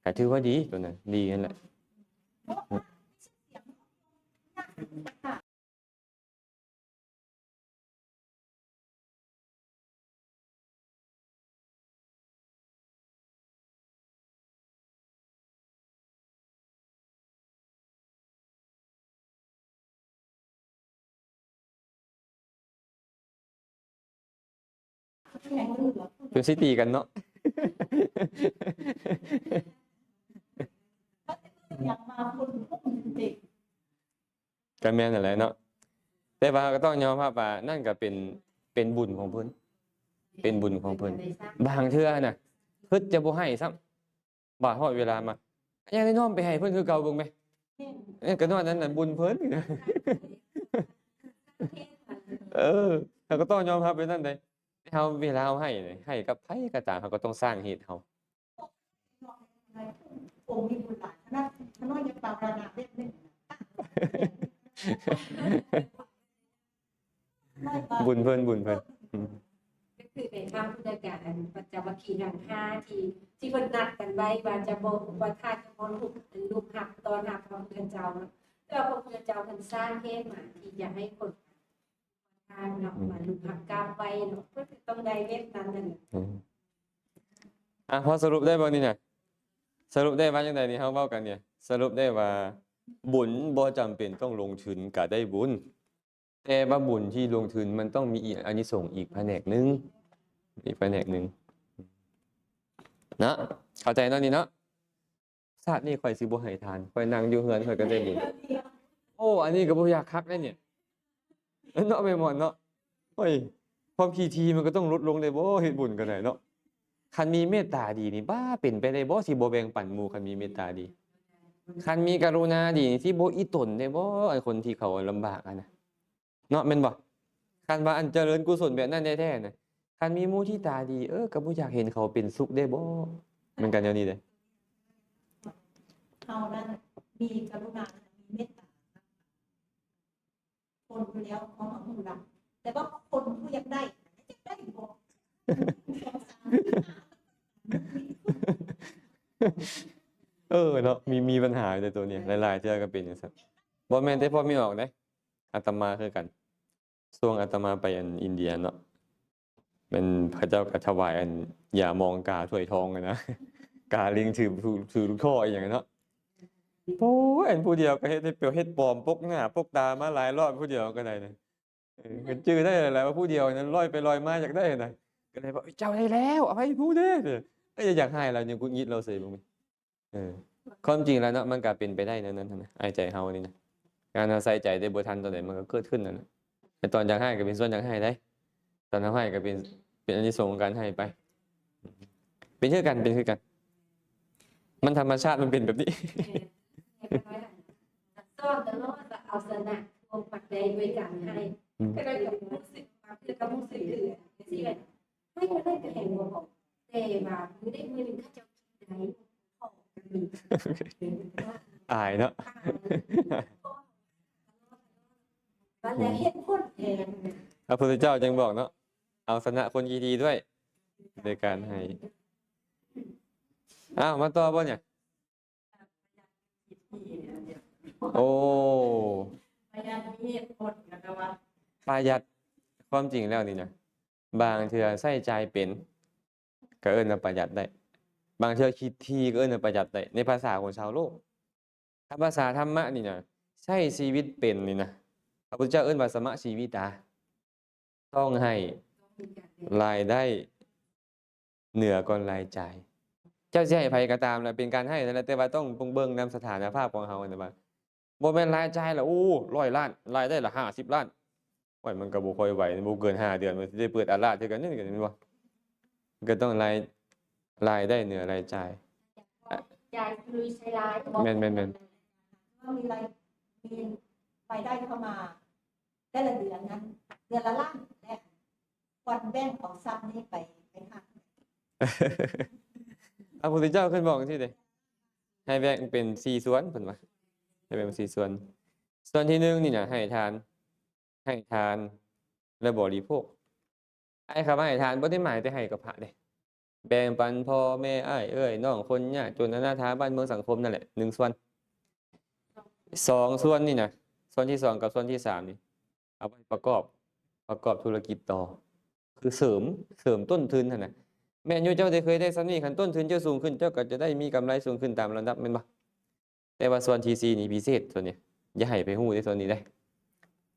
ก็ถือว่าดีตัวนั้นดีนั่นแหละจนสิตีกันเนาะ อยากมาคนพวกมันเด็ก ก็แม่นนั่นแหละเนาะแต่ว่าก็ต้องยอมรับว่านั่นก็เป็นบุญของเพิ่นเป็นบุญของเพิ่นบางเทื่อน่ะเพิ่นจะบ่ให้ซ้ำบาดฮอดเวลามายังได้น้อมไปให้เพิ่นคือเก่าเบิ่งแหมก็นอกนั้นน่ะบุญเพิ่น เราก็ต้องยอมรับไปนั่นเด้เฮาเวลาเฮาให้กับไผก็ตามเฮาก็ต้องสร้างเหตุเฮา องค์มีบุญหลายคณะยังปาราณาเล่น บุญเพิ่น ก็คือในข้ามพุทธการปัจจวัคคีย์ทั้ง5ที่เพิ่นนัดกันไว้ว่าจะบ่ว่าถ้าจะบ่ลูกหักตอนหักพระพุทธเจ้าก็พระพุทธเจ้าเพิ่นสร้างเหตุมาที่จะให้คนทานเนาะมาลูกหักกรรมไว้เนาะเพิ่นต้องได้เวทนั้นนั่น พอสรุปได้บ่นี่น่ะสรุปได้ว่าจังไดนี่เฮาเว้ากันเนี่ยสรุปได้ว่าบุญบ่จำเป็นต้องลงทุนก็ได้บุญแต่ว่าบุญที่ลงทุนมันต้องมีอีกอานิสงส์อีกแผนกหนึงเนาะเข้าใจเนาะนี่เนาะชาตินี้ข่อยสิบ่ให้ทานข่อยนั่งอยู่เฮือนข่อยก็ได้บุญโอ้อันนี้ก็บ่อยากคักได้เนี่ยเนาะแม่หมอนเนาะโอ้ยความขี้ทีมันก็ต้องลดลงได้บ่เฮ็ดบุญก็ได้เนาะคันมีเมตตาดีนี่บ้าเป็นไปได้บ่สิบ่แบ่งปันหมู่คันมีเมตตาดี คันมีกรุณาดีที่บ่อีตนได้บ่ไอ้คนที่เขาลำบากอะนะเนาะแม่นบ่คันว่าอันเจริญกุศลแบบนั้นแท้ๆน่ะคันมีมุทิตาดีก็บ่อยากเห็นเขาเป็นสุขได้บ่มันก็แนวนี้เด้ เฮานั้นมีกรุณามีเมตตาคนอยู่แล้วของเราหูดังแต่ว่าคนผู้อยากได้บ่ เนาะมีปัญหาในตัวเนี้ยหลายๆเทื่อก็เป็นจังซั่นบ่แม่นแต่พอมีออกเด้อาตมาคือกันช่วงอาตมาไปอันอินเดียเนาะเป็นพระเจ้าก็ถวายอันอย่ามองกาถ้วยทองอะนะ กาลิงถือลูกท่ออีหยังอะเนาะโอ้ยอันผู้เดียวก็เฮ็ดให้เปรียวเฮ็ดปลอมปกหน้าปกตามาหลายรอบผู้เดียวก็ได้นะก็จื้อได้แหละว่าผู้เดียวนั้นลอยไปลอยมาอยากได้น่ะก็เลยบอกเจ้าได้แล้วเอาให้ผู้เด้ออยากให้เรายังกุดงิดเราเสยบ่มีความจริงแล้วเนาะมันก็เป็นไปได้นั่นนะไอ้ใจเฮานี่นะการเอาใส่ใจได้บ่ทันตอนไหนมันก็เกิดขึ้นนั่นแหละแต่ตอนอยากให้ก็เป็นส่วนอยากให้ได้ตอนทำให้ก็เป็นอานิสงส์ของการให้ไปเป็นคือกัน มันธรรมชาติมันเป็นแบบนี้ ซ่อนตลอดจะเอาชนะความปักใจด้วยกันให้ก็ได้กับรู้สึกมาคือกับรู้สึกคือสิให้ก็ได้ก็เห็นบ่แต่ว่ามื้อได้มื้อนึงเขาเจ้าคิดได้พอกันมี อายเนาะ ว่าแล้วเฮ็ดผลเอง พระพุทธเจ้าจึงบอกเนาะเอาชนะคนดีๆด้วยโดยการให้มาต่อบ่เนี่ยโอ้ พยายามมีเหตุผลนะคะว่า ประหยัดความจริงแล้วนี่นะบางเทื่อใส่ใจเป็นก็เอิ้นว่าประหยัดได้บางเทื่อคิดทีก็เอิ้นว่าประหยัดได้ในภาษาของชาวโลกถ้าภาษาธรรมะนี่นะใช้ชีวิตเป็นนี่นะพระพุทธเจ้าเอิ้นว่าสมะชีวิตาต้องให้รายได้เหนือก่อนรายจ่ายเจ้าสิให้ไผก็ตามแหละเป็นการให้นั่นแหละแต่ว่าต้องเบิ่งนำสถานภาพของเฮานั่นว่าบ่แม่นรายจ่ายละ100 ล้านรายได้ละ50 ล้านโอ้ยมันก็บ่ค่อยไหวบ่เกิน5 เดือนมันสิได้เปิดอาราธคือกันนี่ก็แม่นบ่มันก็ต้องรายได้เหนือรายจ่าย ใจลุยใช้ร้าย แม่น ว่ามีรายได้เข้ามาแต่ละเดือนนั้นเดือนละล้านและวันแบ่งของทรัพย์นี้ไปหัก พระพุทธเจ้าขึ้นบอกจังซี่เด้ให้แบ่งเป็น4ส่วนเพิ่นว่าให้แบ่งเป็น4ส่วนส่วนที่1นี่น่ะให้ทานและบริโภคไอ้คำว่าให้ทานบ่ได้หมายแต่ให้กับพระเด้แบ่งปันพ่อแม่อ้ายเอ้ยน้องคนยากจนอนาถาบ้านเมืองสังคมนั่นแหละ1ส่วน2ส่วนนี่น่ะส่วนที่2กับส่วนที่3นี่เอาไปประกอบธุรกิจต่อคือเสริมต้นทุนนั่นน่ะแม่นอยู่เจ้าได้เคยได้ส่ำนี้คันต้นทุนเจ้าสูงขึ้นเจ้าก็จะได้มีกำไรสูงขึ้นตามลำดับแม่นบ่แต่ว่าส่วนที่4นี่พิเศษส่วนนี้อย่าให้ไปฮู้ในส่วนนี้ได้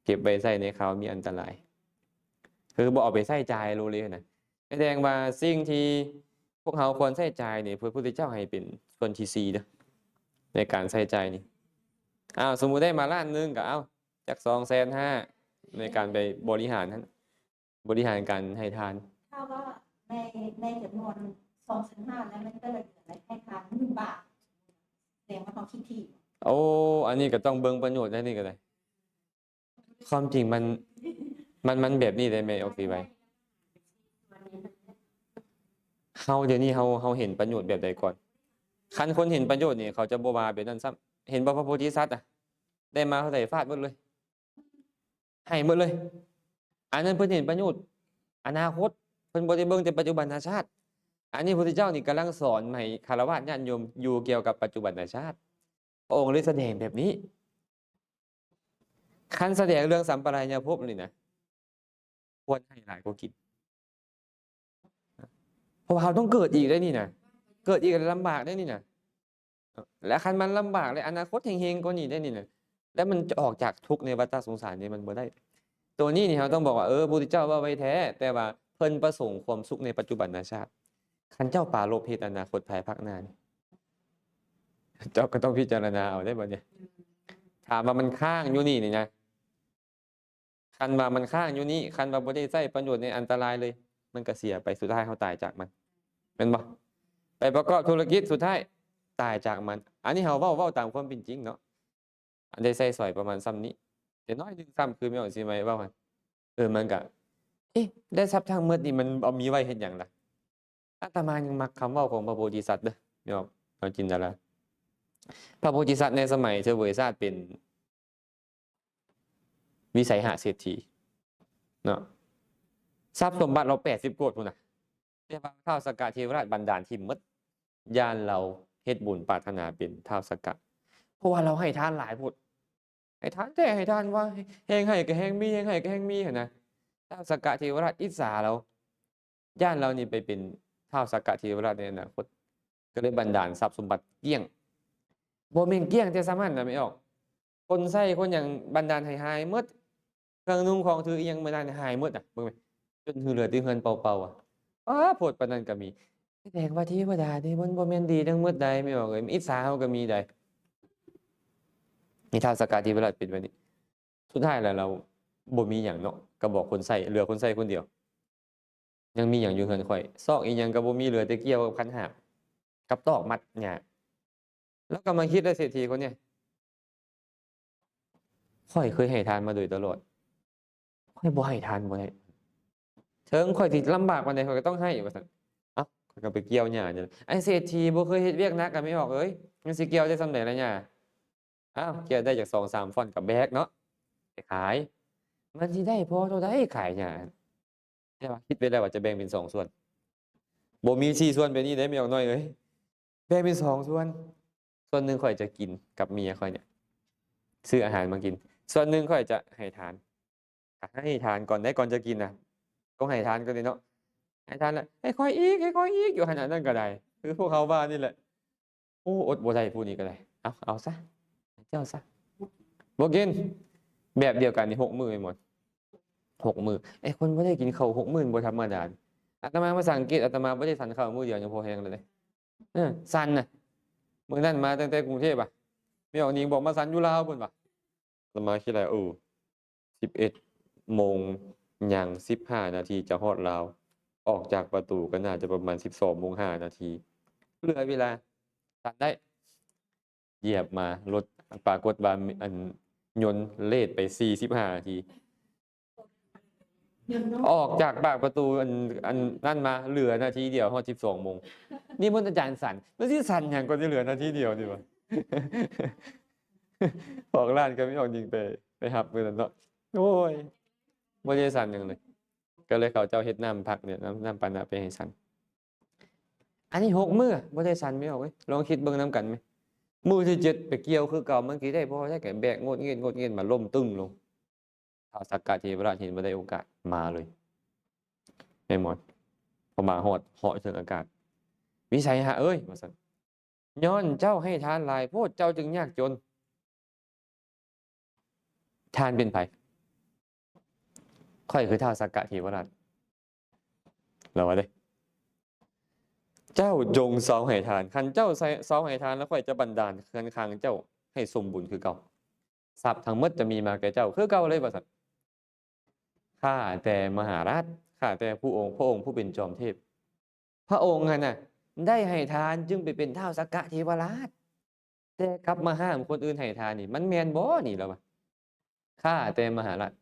เก็บไว้ใช้ในคราวมีอันตรายคือบ่เอาไปใช้จ่ายโลเลน่ะแสดงว่าสิ่งที่พวกเราควรใช้จ่ายนี่พระพุทธเจ้าให้เป็นส่วนที่4เด้อในการใช้จ่ายนี่สมมุติได้มาล้านนึงก็เอาจาก250,000ในการไปบริหารนั้นบริหารการให้ทาน ถ้าว่าในจำนวน2,500แล้วมันแต่ละเดือนให้ทาน1 บาทแสดงว่าเขาคิดที่ อันนี้ก็ต้องเบิ่งประโยชน์ได้นี่ก็ได้ความจริงมันแบบนี้ได้ไหมออกสิไว้เฮาเดี๋ยวนี้เฮาเห็นประโยชน์แบบใดก่อนคันคนเห็นประโยชน์นี่เขาจะบ่ว่าแบบนั้นซ้ำเห็นบ่พระโพธิสัตว์ได้มาเท่าใดฟาดหมดเลยให้หมดเลยอันนั้นเพิ่นเห็นประโยชน์อนาคตเพิ่นบ่ได้เบิ่งแต่ปัจจุบันชาติอันนี้พระพุทธเจ้านี่กำลังสอนให้ฆราวาสญาติโยมอยู่เกี่ยวกับปัจจุบันชาติพระองค์เลยแสดงแบบนี้คันแสดงเรื่องสัมปรายภพนี่นะควรให้หลายกว่ากิจเพราะว่าเราต้องเกิดอีกได้นี่นะเกิดอีกลำบากได้นี่นะและคันมันลำบากเลยอนาคตเฮงๆกว่านี้ได้นี่นะแล้วมันจะออกจากทุกข์ในวัฏสงสารนี่มันบ่ได้ตัวนี้นี่เราต้องบอกว่าพระพุทธเจ้าว่าไว้แท้แต่ว่าเพิ่นประสงค์ความสุขในปัจจุบันชาติคันเจ้าปรารภเหตุอนาคตภายภาคหน้านี่เจ้าก็ต้องพิจารณาเอาได้บ่เนี่ยถามว่ามันข้างอยู่นี่นะคันว่ามันข้างอยู่นี่คันว่าบ่ได้ใช้ประโยชน์ในอันตรายเลยมันก็เสียไปสุดท้ายเขาตายจากมันแม่นบ่ไปประกอบธุรกิจสุดท้ายตายจากมัน อันนี้เฮาเว้าตามความเป็นจริงเนาะอันได้ใส่สอยประมาณส่ำนี้แต่น้อยหนึงซ้ำคือแม่นสิไหมเว้าหั่นมันก็เอ๊ะได้ทรัพย์ทั้งหมดนี่มันเอามีไว้เฮ็ดหยังล่ะอาตมายังมักคำเว้าของพระโพธิสัตว์เด้อแม่นบ่เอาจินตนาพระโพธิสัตว์ในสมัยเสวยชาติเป็นวิสัยหะเศรษฐีเนาะทรัพย์สมบัติเรา80โกฏพุ่นน่ะแต่ว่าท้าวสักกะเทวราชบันดาลทิ่มหมดย้านเราเฮ็ดบุญปรารถนาเป็นท้าวสักกะเพราะว่าเราให้ทานหลายโพดให้ทานแต่ให้ทานว่าแฮงให้ก็แฮงมีแฮงให้ก็แฮงมีหันนะท้าวสักกะเทวราชอิจฉาเราย้านเรานี่ไปเป็นท้าวสักกะเทวราชในอนาคตก็เลยบันดาลทรัพย์สมบัติเกลี้ยงบ่แม่นเกลี้ยงแต่สามัญน่ะไม่ออกคนใช้คนหยังบันดาลให้หายหมดเครื่องนุ่งของถืออิหยังบันดาลให้หายหมดอ่ะเบิ่งไหมจนเหลือแต่เรือนเปล่าๆอ่ะโพดปานนั้นก็มีแสดงว่าเทวดานี่มันบ่แม่นดีทั้งหมดใดไม่ออกเอ้ยอิจฉาเฮาก็มีใดนี่ท้าวสักกะเทวราชเป็นแบบนี้สุดท้ายแล้วเราบ่มีหยังเนาะก็บอกคนใช้เหลือคนใช้คนเดียวยังมีหยังอยู่เรือนข้อยซอกอีหยังก็บ่มีเหลือแต่เกี่ยวกับขันหามกับตอกมัดหญ้าแล้วก็มาคิดว่าเศรษฐีคนเนี้ยข้อยเคยให้ทานมาโดยตลอดข้อยบ่ให้ทานบ่ได้ถึงข้อยสิลำบากปานใดข้อยก็ต้องให้ว่าซั่นเอ้าข้อยก็ไปเกี่ยวหญ้านี่ไอ้เศรษฐีบ่เคยเฮ็ดเวียกหนักก็ไม่ออกเอ้ยมันสิเกี่ยวได้ส่ำใดล่ะหญ้าอ้าวเกี่ยวได้จาก2-3ฟ่อนก็แบกเนาะไปขายมันสิได้พอเท่าใดขายหญ้าใช่เปล่าคิดไว้แล้วว่าจะแบ่งเป็น2ส่วนบ่มี4ส่วนแบบนี้ได้ไม่ออกน้อยเอ้ยแบ่งเป็น2ส่วนส่วนหนึ่งข้อยจะกินกับเมียข้อยเนี่ยซื้ออาหารมากินส่วนหนึ่งข้อยจะให้ทานให้ทานก่อนได้ก่อนจะกินน่ะต้องให้ทานก่อนเลยเนาะให้ทานแล้วให้ข้อยอีกให้ข้อยอีกอยู่ขนาดนั้นก็ได้คือพวกเขาบ้านี่แหละโอ้อดบ่ได้ผู้นี้ก็ได้เอาซะเจ้าซะบ่กินแบบเดียวกันนี่6มื้อไปหมด6มื้อไอ้คนบ่ได้กินข้าว6มื้อบ่ธรรมดาอาตมามาสังเกตอาตมาบ่ได้ฉันข้าวมื้อเดียวยังพอแฮงเลยสั่นน่ะมื้อนั้นมาตั้งแต่กรุงเทพอะแม่ออกนิงบอกมาสั่นอยู่ลาวพุ่นว่ะอาตมาคิดแล้ว11 โมงย่าง15 นาทีจะฮอดลาวออกจากประตูก็น่าจะประมาณ12 โมง 5 นาทีเหลือเวลาสั่นได้เหยียบมารถปรากฏว่ายนต์เลตไป45 นาทีออกจากปากประตูอันนั่นมาเหลือนาทีเดียวฮอด12 โมงนี่มันอาจารย์สั่นมันสิสั่นหยังก็สิเหลือนาทีเดียวนี่วะ ออกร้านก็ไม่ออกยิงไปรับมื้อนั้นเนาะโอ้ยบ่ได้สั่นหยังเลยก็เลยเขาเจ้าเฮ็ดน้ำผักเนี่ยน้ำปานะไปให้สั่นอันนี้6 มื้อบ่ได้สั่นไม่ออกเว้ยลองคิดเบิ่งนำกันไหมมื้อที่7ไปเกี่ยวคือเก่ามันสิได้บ่ได้ก็แบกงดเงียนมาล้มตึ้งลงท้าวสักกะเทวราชเห็นบ่ได้โอกาสมาเลยแม่หมดพอมาฮอดเหาะถึงอากาศวิสัยหะเอ้ยว่าซั่นย้อนเจ้าให้ทานหลายโพดเจ้าจึงยากจนทานเป็นไผข้อยคือท้าวสักกะเทวราชแล้วว่าเด้เจ้าจงเซาให้ทานคันเจ้าเซาให้ทานแล้วข้อยจะบันดาลเคือนคางเจ้าให้สมบูรณ์คือเก่าทรัพย์ทั้งหมดจะมีมาแก่เจ้าคือเก่าเลยว่าซั่นข้าแต่มหาราชข้าแต่พระองค์ผู้เป็นจอมเทพพระองค์น่ะได้ให้ทานจึงไปเป็นท้าวสักกะเทวราชแต่กลับมาห้ามคนอื่นให้ทานนี่มันแม่นบ่นี่ล่ะวะข้าแต่มหาราช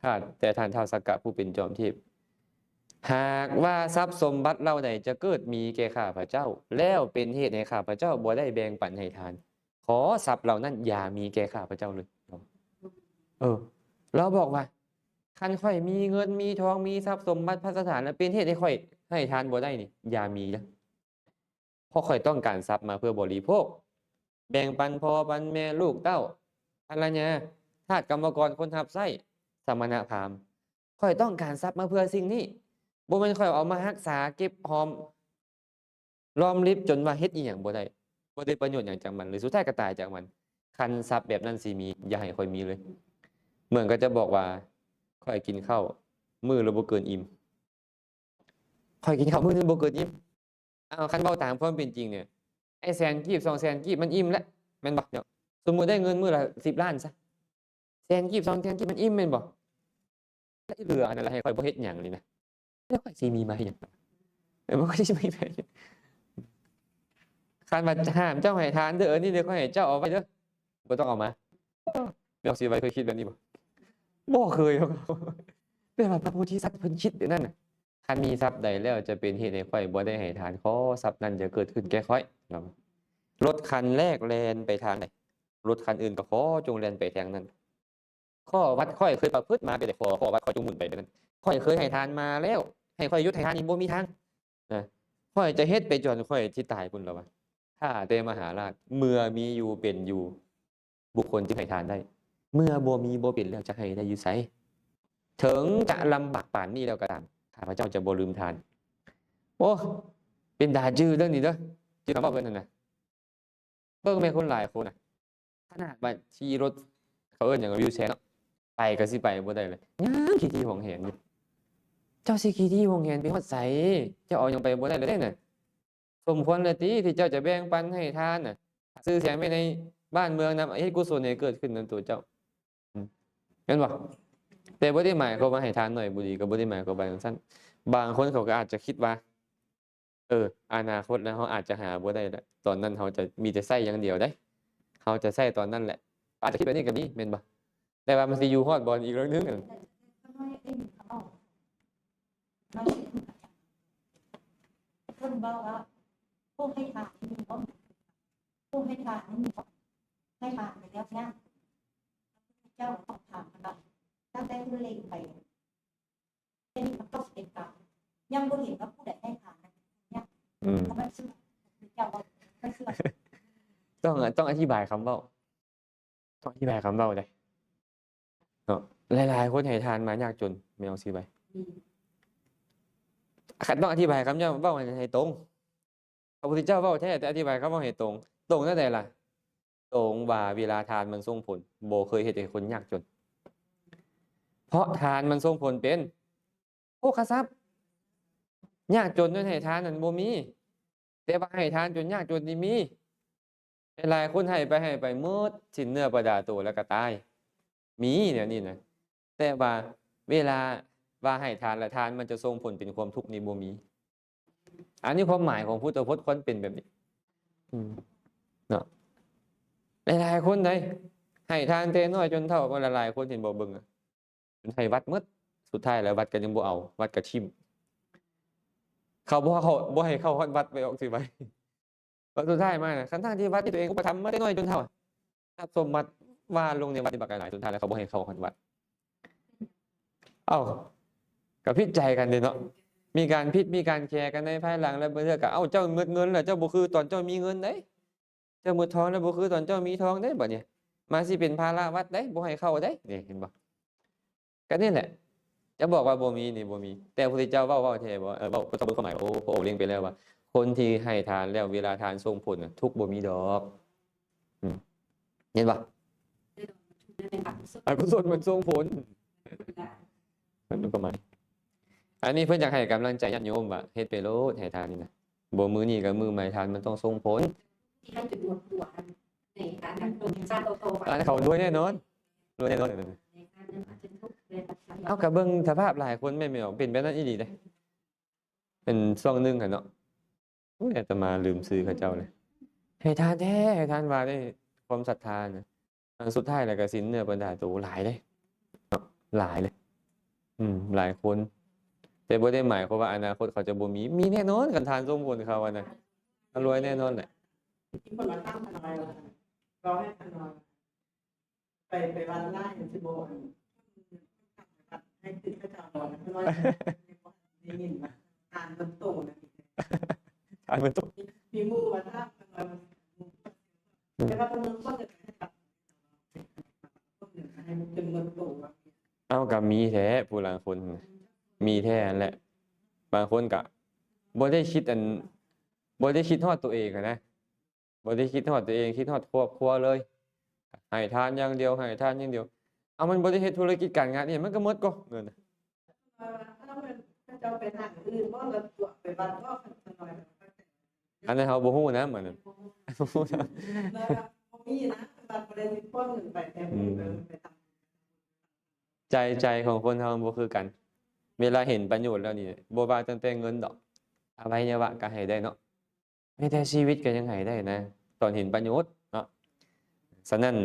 ข้าแต่ท่านท้าวสักกะผู้เป็นจอมเทพหากว่าทรัพย์สมบัติเหล่าใดจะเกิดมีแก่ข้าพเจ้าแล้วเป็นเหตุให้ข้าพเจ้าบ่ได้แบ่งปันให้ทานขอทรัพย์เหล่านั้นอย่ามีแก่ข้าพเจ้าเลยเราบอกว่าคันข้อยมีเงินมีทองมีทรัพย์สมบัติพัสถานแล้วเป็นเหตุให้ข้อยให้ทานบ่ได้นี่อย่ามีนะเพราะข้อยต้องการทรัพย์มาเพื่อบริโภคแบ่งปันพ่อปันแม่ลูกเต้าภรรยาทาสกรรมกรคนรับใช้สมณพราหมณ์ข้อยต้องการทรัพย์มาเพื่อสิ่งนี้บ่แม่นข้อยเอามารักษาเก็บหอมรอมริบจนว่าเฮ็ดอีหยังบ่ได้ประโยชน์หยังจากมันหรือสุดท้ายก็ตายจากมันคันทรัพย์แบบนั้นสิมีอย่าให้ข้อยมีเลยเหมือนก็จะบอกว่าข้อยกินข้าวมื้อละบ่เกินอิ่มข้อยกินข้าวมื้อนึงบ่เกินอิ่มคันเว้าตามความเป็นจริงเนี่ยไอ้100,000กีบ200,000กีบมันอิ่มแล้วแม่นบ่เดี๋ยวสมมุติได้เงินมื้อละ10 ล้านซะ100,000กีบ200,000กีบมันอิ่มแม่นบ่แล้วที่เหลืออันนั้นล่ะให้ข้อยบ่เฮ็ดหยังเลยนะแล้วข้อยสิมีมาเฮ็ดหยังมันก็สิมีไป คันว่าห้ามเจ้าให้ทานเด้อนี่เด้อเขาให้เจ้าเอาไว้เด้อบ่ต้องเอามาแม่นสิไว้เคยคิดแบบนี้บ่เคยครับแต่ว่าพระโพธิสัตว์เพิ่นคิดแบบนั้นน่ะคันมีทรัพย์ใดแล้วจะเป็นเหตุให้ข้อยบ่ได้ให้ทานขอทรัพย์นั้นจะเกิดขึ้นแก่ข้อยครับรถคันแรกแล่นไปทางใดรถคันอื่นก็ขอจงแล่นไปทางนั้นข้อวัดข้อยเคยประพฤติมาเป็นแต่ข้อวัดข้อยจงหมุนไปแบบนั้นข้อยเคยให้ทานมาแล้วให้ข้อยหยุดให้ทานนี่บ่มีทางนะข้อยจะเฮ็ดไปจนข้อยสิตายพุ่นแล้ววะถ้าแต่มหาราชเมื่อมีอยู่เป็นอยู่บุคคลจึงให้ทานได้เมื่อบ่มีบ่เป็นแล้วจะให้ได้อยู่ไสถึงจะลำบากปานนี้แล้วก็ตามข้าพเจ้าจะบ่ลืมทานโอ้เป็นดาจื้อเรื่องนี้เด้อจื้อคำเว้าเพิ่นนั่นน่ะเบิ่งแม่นคนหลายคนน่ะขนาดว่าขี่รถเขาเอิ้นหยังว่าวิวแชร์เนาะไปก็สิไปบ่ได้เลยยังขี้ที่หวงแหนอยู่เจ้าสิขี้ที่หวงแหนไปฮอดไสเจ้าเอาหยังไปบ่ได้เลยเด้น่ะสมควรแล้วติที่เจ้าจะแบ่งปันให้ทานน่ะชื่อเสียงไว้ในบ้านเมืองนำเฮ็ดกุศลให้เกิดขึ้นนำตัวเจ้าแม่นบ่แต่บ่ได้หมายความว่าให้ทานน้อยบ่ดีก็บ่ได้หมายความว่าจังซั่นบางคนเขาก็อาจจะคิดว่าอนาคตแล้วเราอาจจะหาบ่ได้แล้วตอนนั้นเราจะมีแต่ใช้อย่างเดียวเด้เราจะใช้ตอนนั้นแหละอาจจะคิดแบบนี้ก็มีแม่นบ่แต่ว่ามันสิอยู่ฮอดบ่อีกเรื่องหนึงอะ เพิ่นบอกว่าผู้ให้ทานนี่มีบ่ผู้ให้ทานนี่มีบ่ให้ทานไปแล้วเนี่ยเจ้าต้องทำกันตั้งแต่ผู้เล็กไปเป็นมันก็เป็นกรรมยังบ่เห็นว่าผู้ใดให้ทานเนี่ย อืม ทำไมชื่อเจ้าว่าไม่เชื่อ ต้องอธิบายคำเว้าต้องอธิบายคำเว้าเด้เนาะหลายๆคนให้ทานมายากจนแม่นสิไปคันต้องอธิบายคำเว้าให้ตรงพระพุทธเจ้าเว้าแท้แต่อธิบายคำเว้าให้ตรงตรงจั่งใดล่ะตรงว่าเวลาทานมันส่งผลบ่เคยเฮ็ดให้คนยากจนเพราะทานมันส่งผลเป็นโภคทรัพย์ยากจนด้วยให้ทานนั่นบ่มีแต่ว่าให้ทานจนยากจนนี่มีหลายคนให้ไปหมดสิ้นเนื้อประดาตัวแล้วก็ตายมีเนี่ยนี่นะแต่ว่าเวลาว่าให้ทานและทานมันจะส่งผลเป็นความทุกข์นี่บ่มีอันนี้ความหมายของพุทธพจน์คนเป็นแบบนี้เนาะหลายๆคนได้ให้ทานแต่น้อยจนเท่าว่าหลายๆคนเห็นบ่เบิ่งอะจนให้วัดหมดสุดท้ายแล้ววัดก็ยังบ่เอาวัดก็ทิ่มเขาบ่ให้เข้าฮอดวัดไปออกสิไปแล้วสุดท้ายมาน่ะทั้งๆที่วัดที่ตัวเองอุปถัมภ์มาแต่น้อยจนเท่าทรัพย์สมบัติว่าลงในวัดที่บักหลายสุดท้ายแล้วเขาบ่ให้เข้าฮอดวัดเอ้าก็ผิดใจกันเด้เนาะมีการผิดมีการแคร์กันในภายหลังแล้วบางเทื่อก็เอ้าเจ้าหมดเงินแล้วเจ้าบ่คือตอนเจ้ามีเงินเด้เจ้าหมดทองแล้วบ่คือตอนเจ้ามีทองเด้บัดนี้มาสิเป็นภาระวัดเด้บ่ให้เข้าเด้นี่เห็นบ่ก็นี่แหละจะบอกว่าบ่มีนี่บ่มีแต่พระพุทธเจ้าเว้าแท้บ่เว้าต้องเบิ่งความหมายโอ้พระองค์เล็งไปแล้วว่าคนที่ให้ทานแล้วเวลาทานส่งผลน่ะทุกข์บ่มีดอกเห็นบ่อกุศลมันส่งผลมันก็หมายอันนี้เพิ่นอยากให้กำลังใจญาติโยมว่าเฮ็ดไปโลดให้ทานนี่นะบ่มื้อนี้ก็มื้อใหม่ทานมันต้องส่งผล ที่ให้จุดหัวในการทำตัวชาติโตๆ อันนั้นเขารวยแน่นอนรวยแน่นอน ในการเดินอาจจะทุกข์เลยแบบ เอากับเบิ่งสภาพหลายคนแม่นบ่เป็นแบบนั้นอีหลีเด้เป็นช่วงหนึงหั่นเนาะโอ้ยอาตมาลืมชื่อเขาเจ้าเลยให้ทานแท้ให้ทานว่าได้ความศรัทธาน่ะอันสุดท้ายแล้วก็สิ้นเนื้อประดาตัวหลายเด้เนาะหลายเลยหลายคนแต่บ่ได้หมายความว่าอนาคตเขาจะบ่มีแน่นอนคันทานส่งผลเขาอะนะรวยแน่นอนแหละ ที่คนมาตั้งทนายเราให้ทนายไปวันไล่สิบวันให้ติดข้าเจ้านอนไม่ว่าได้ยินมาทานมันโตนะ ทานมันตก มีมือมาตั้งทนายแต่ว่าคนนึงก็จะให้ตัดคนหนึ่งให้จนมันโต เอาก็มีแท้ผู้ลางคนน่ะมีแท้นั่นแหละบางคนก็บ่ได้คิดบ่ได้คิดฮอดตัวเองอะนะบ่ได้คิดฮอดตัวเองคิดฮอดครอบครัวเลยให้ทานอย่างเดียวให้ทานอย่างเดียวเอามันบ่ได้เฮ็ดธุรกิจการงานอีหยังมันก็หมดก็เงินน่ะ ถ้าเจ้าไปทางอื่นก็เราตัวไปบ้านก็ทนาย อันนั้นเฮาบ่ฮู้นะเหมือนนั้น บ่ฮู้นะ มีนะบัตรประเด็นที่ป้นหนึ่งไปแทนไปทำ ใจของคนเฮาบ่คือกัน เวลาเห็นประโยชน์แล้วนี่บ่ว่าตั้งแต่เงินดอกอวัยวะก็ให้ได้เนาะ แม้แต่ชีวิตก็ยังให้ได้นะ ตอนเห็นประโยชน์เนาะฉะนั้น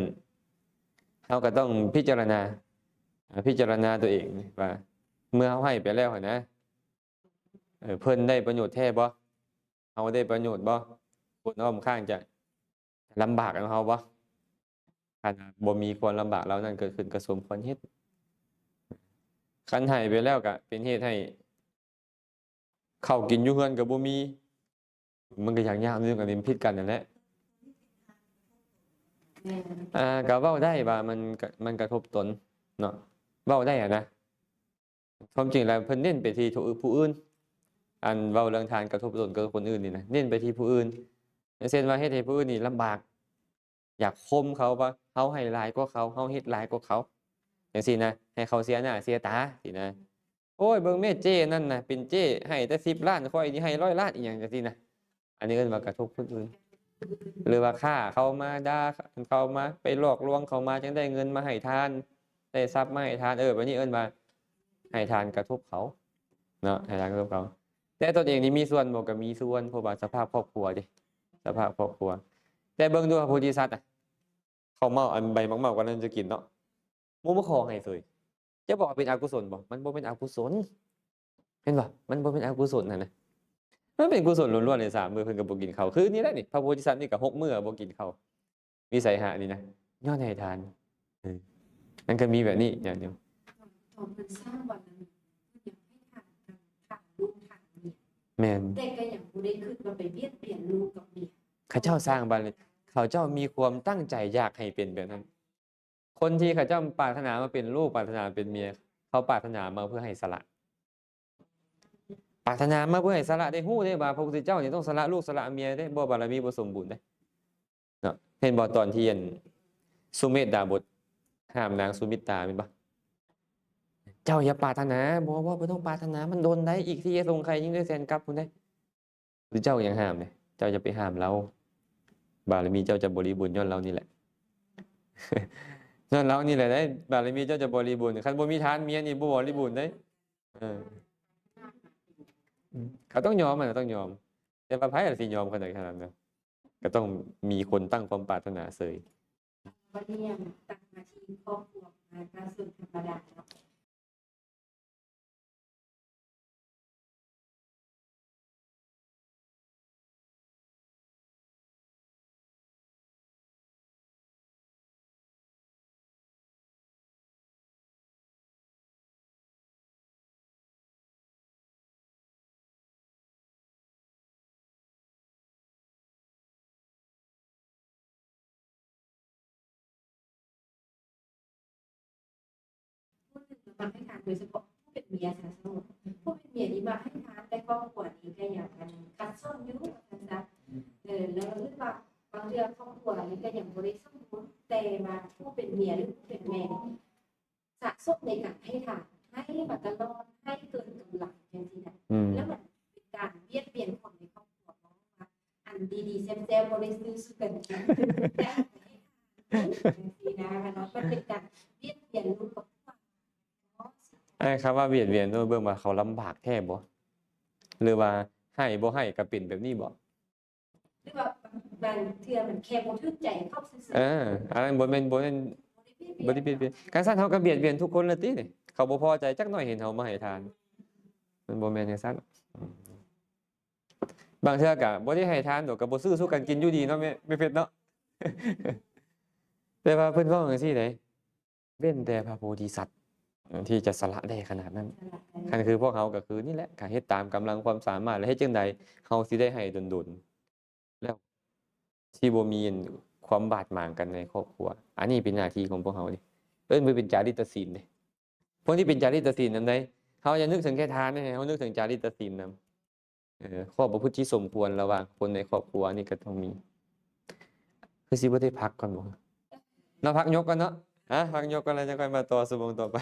เราก็ต้องพิจารณาตัวเองว่าเมื่อเราให้ไปแล้วนะเพิ่นได้ประโยชน์แท้บ่เราได้ประโยชน์บ่คนรอบข้างจะลำบากกับเราบ่คันบ่มีความลำบากเรานั้นเกิดขึ้นก็สมควรเฮ็ดคันให้ไปแล้วก็เป็นเหตุให้ข้าวกินอยู่เฮือนก็บ่มี มันก็อย่างยากเรื่องอันนี้ผิดกันนั่นแหละ แม่ ก็เว้าได้ว่ามันกระทบตนเนาะเว้าได้อะนะความจริงแล้วเพิ่นเน้นไปที่ผู้อื่นอันเว้าเรื่องทานกระทบตนกับคนอื่นนี่นะเน้นไปที่ผู้อื่นอย่างเช่นว่าเฮ็ดให้ผู้อื่นนี่ลำบาก อยากข่มเขาว่าเฮาให้หลายกว่าเขาเฮาเฮ็ดหลายกว่าเขาจังซี่นะให้เขาเสียหน้าเสียตาสินะโอ้ยเบิ่งแม่เจ้นั่นน่ะเป็นเจ้ให้แต่10 ล้านข้อยนี่ให้100 ล้านอีหยังจังซี่นะอันนี้เอิ้นว่ากระทบคนอื่น หรือว่าฆ่าเขามาด่าเขามาไปหลอกลวงเขามาจังได้เงินมาให้ทานได้ทรัพย์มาให้ทานแบบนี้เอิ้นว่าให้ทานกระทบเขาเนาะให้ทานกระทบเขาแต่ตนเองนี่มีส่วนบ่ก็มีส่วนเพราะว่าสภาพครอบครัวดิสภาพครอบครัวแต่เบิ่งดูว่าโพธิสัตว์เขาเมาอันใบมักเมากันนั้นจะกินเนาะหมู่บ่ขอให้เสยจะบอกว่าเป็นอกุศลบ่มันบ่เป็นอกุศลเห็นบ่มันบ่เป็นอกุศลนั่นน่ะมันเป็นกุศลล้วนๆเลย3 มื้อเพิ่นก็บ่กินข้าวคือนี่แหละนี่พระโพธิสัตว์นี่ก็6 มื้อบ่กินข้าววิสัยหะนี่นะย้อนให้ทานมันก็มีแบบนี้อย่างเดียว ตอนเพิ่นสร้างวันนั้นเพิ่นอยากให้ทางลูกทางเมีย แม่น แต่ก็ยังบ่ได้คิดว่าไปเบียดเบียนลูกกับเมีย เขาเจ้าสร้างบ้านเลยเขาเจ้ามีความตั้งใจอยากให้เป็นแบบนั้น คนที่เขาเจ้าปรารถนามาเป็นลูกปรารถนาเป็นเมียเขาปรารถนามาเพื่อให้สละปรารถนามาเพื่อให้สละได้ฮู้ได้ว่าพระพุทธเจ้านี่ต้องสละลูกสละเมียได้บ่บารมีบ่สมบูรณ์ได้เนาะเห็นบ่ตอนที่สุเมธดาบทห้ามนางสุมิตราแม่นบ่เจ้าอย่าปรารถนาบ่ต้องปรารถนามันโดนได้อีกที่จะทรงใครยิ่งได้แสนกลับพุ่นได้หรือเจ้ายังห้ามเลยเจ้าจะไปห้ามเราบารมีเจ้าจะบริบูรณ์ย้อนเรานี่แหละ ย้อนเรานี่แหละได้บารมีเจ้าจะบริบูรณ์คันบ่มีทานเมียนี่บ่บริบูรณ์ได้เขาต้องยอมมันต้องยอมแต่ว่าไผล่ะสิยอมขนาดนั้นก็ต้องมีคนตั้งความปรารถนาเสย วันนี้ตั้งมาที่ครอบครัวมาการส่วนธรรมดาเนาะพูดถึงมาให้ทานโดยเฉพาะผู้เป็นเมียค่ะสมมุติผู้เป็นเมียนี่มาให้ทานแต่ครอบครัวนี้ก็อยากกันคัดซ่อนอยู่กันซะแล้วหรือว่าบางเรื่องครอบครัวนี้ก็ยังบ่ได้สมบูรณ์แต่มาผู้เป็นเมียหรือผู้เป็นแม่สะสมในการให้ทานให้มาตลอดให้เกินกำลังจังซี่นะ แล้วมันเป็นการเบียดเบียนคนในครอบครัวเนาะว่าอันดีๆแซ่บๆบ่ได้ซื้อสุกันกินแต่สินะเนาะมันเป็นการเบียดเบียนลูกกับพ่อเนาะ คำว่าเบียดเบียนเบิ่งว่าเขาลำบากแท้บ่หรือว่าให้บ่ให้ก็เป็นแบบนี้บ่ หรือว่าบางเทื่อมันแค่บ่ถูกใจเขาซื่อ อันนั้นบ่แม่นบ่ได้เบียดเบียนการซั่นเฮาก็เบียดเบียนทุกคนละตินี่เขาบ่พอใจจักหน่อยเห็นเฮามาให้ทานมันบ่แม่นจังซั่นบางเทื่อก็บ่ได้ให้ทานดอกก็บ่ซื้อสู้กันกินอยู่ดีเนาะแม่เพชรเนาะ แต่ว่าเพิ่นเว้าจังซี่เด้เว้นแต่พระโพธิสัตว์ที่จะสละได้ขนาดนั้น คันคือพวกเขาก็คือนี่แหละก็เฮ็ดตามกำลังความสามารถและเฮ็ดจังใดเฮาสิได้ให้ดลๆแล้วสิบ่มีความบาดหมางกันในครอบครัวอันนี้เป็นหน้าที่ของพวกเฮาเด้เอิ้นว่าเป็นจาริตศีลเด้พวกที่เป็นจาริตศีลนำใดเฮาอย่านึกถึงแค่ทานเด้เฮานึกถึงจาริตศีลนำข้อประพฤติที่สมควรระหว่างคนในครอบครัวนี่ก็ต้องมีคือสิบ่ได้พักก่อนบ่เนาะพักยกก่อนเนาะพักยกก่อนแล้วจะค่อยมาต่อชั่วโมงต่อไป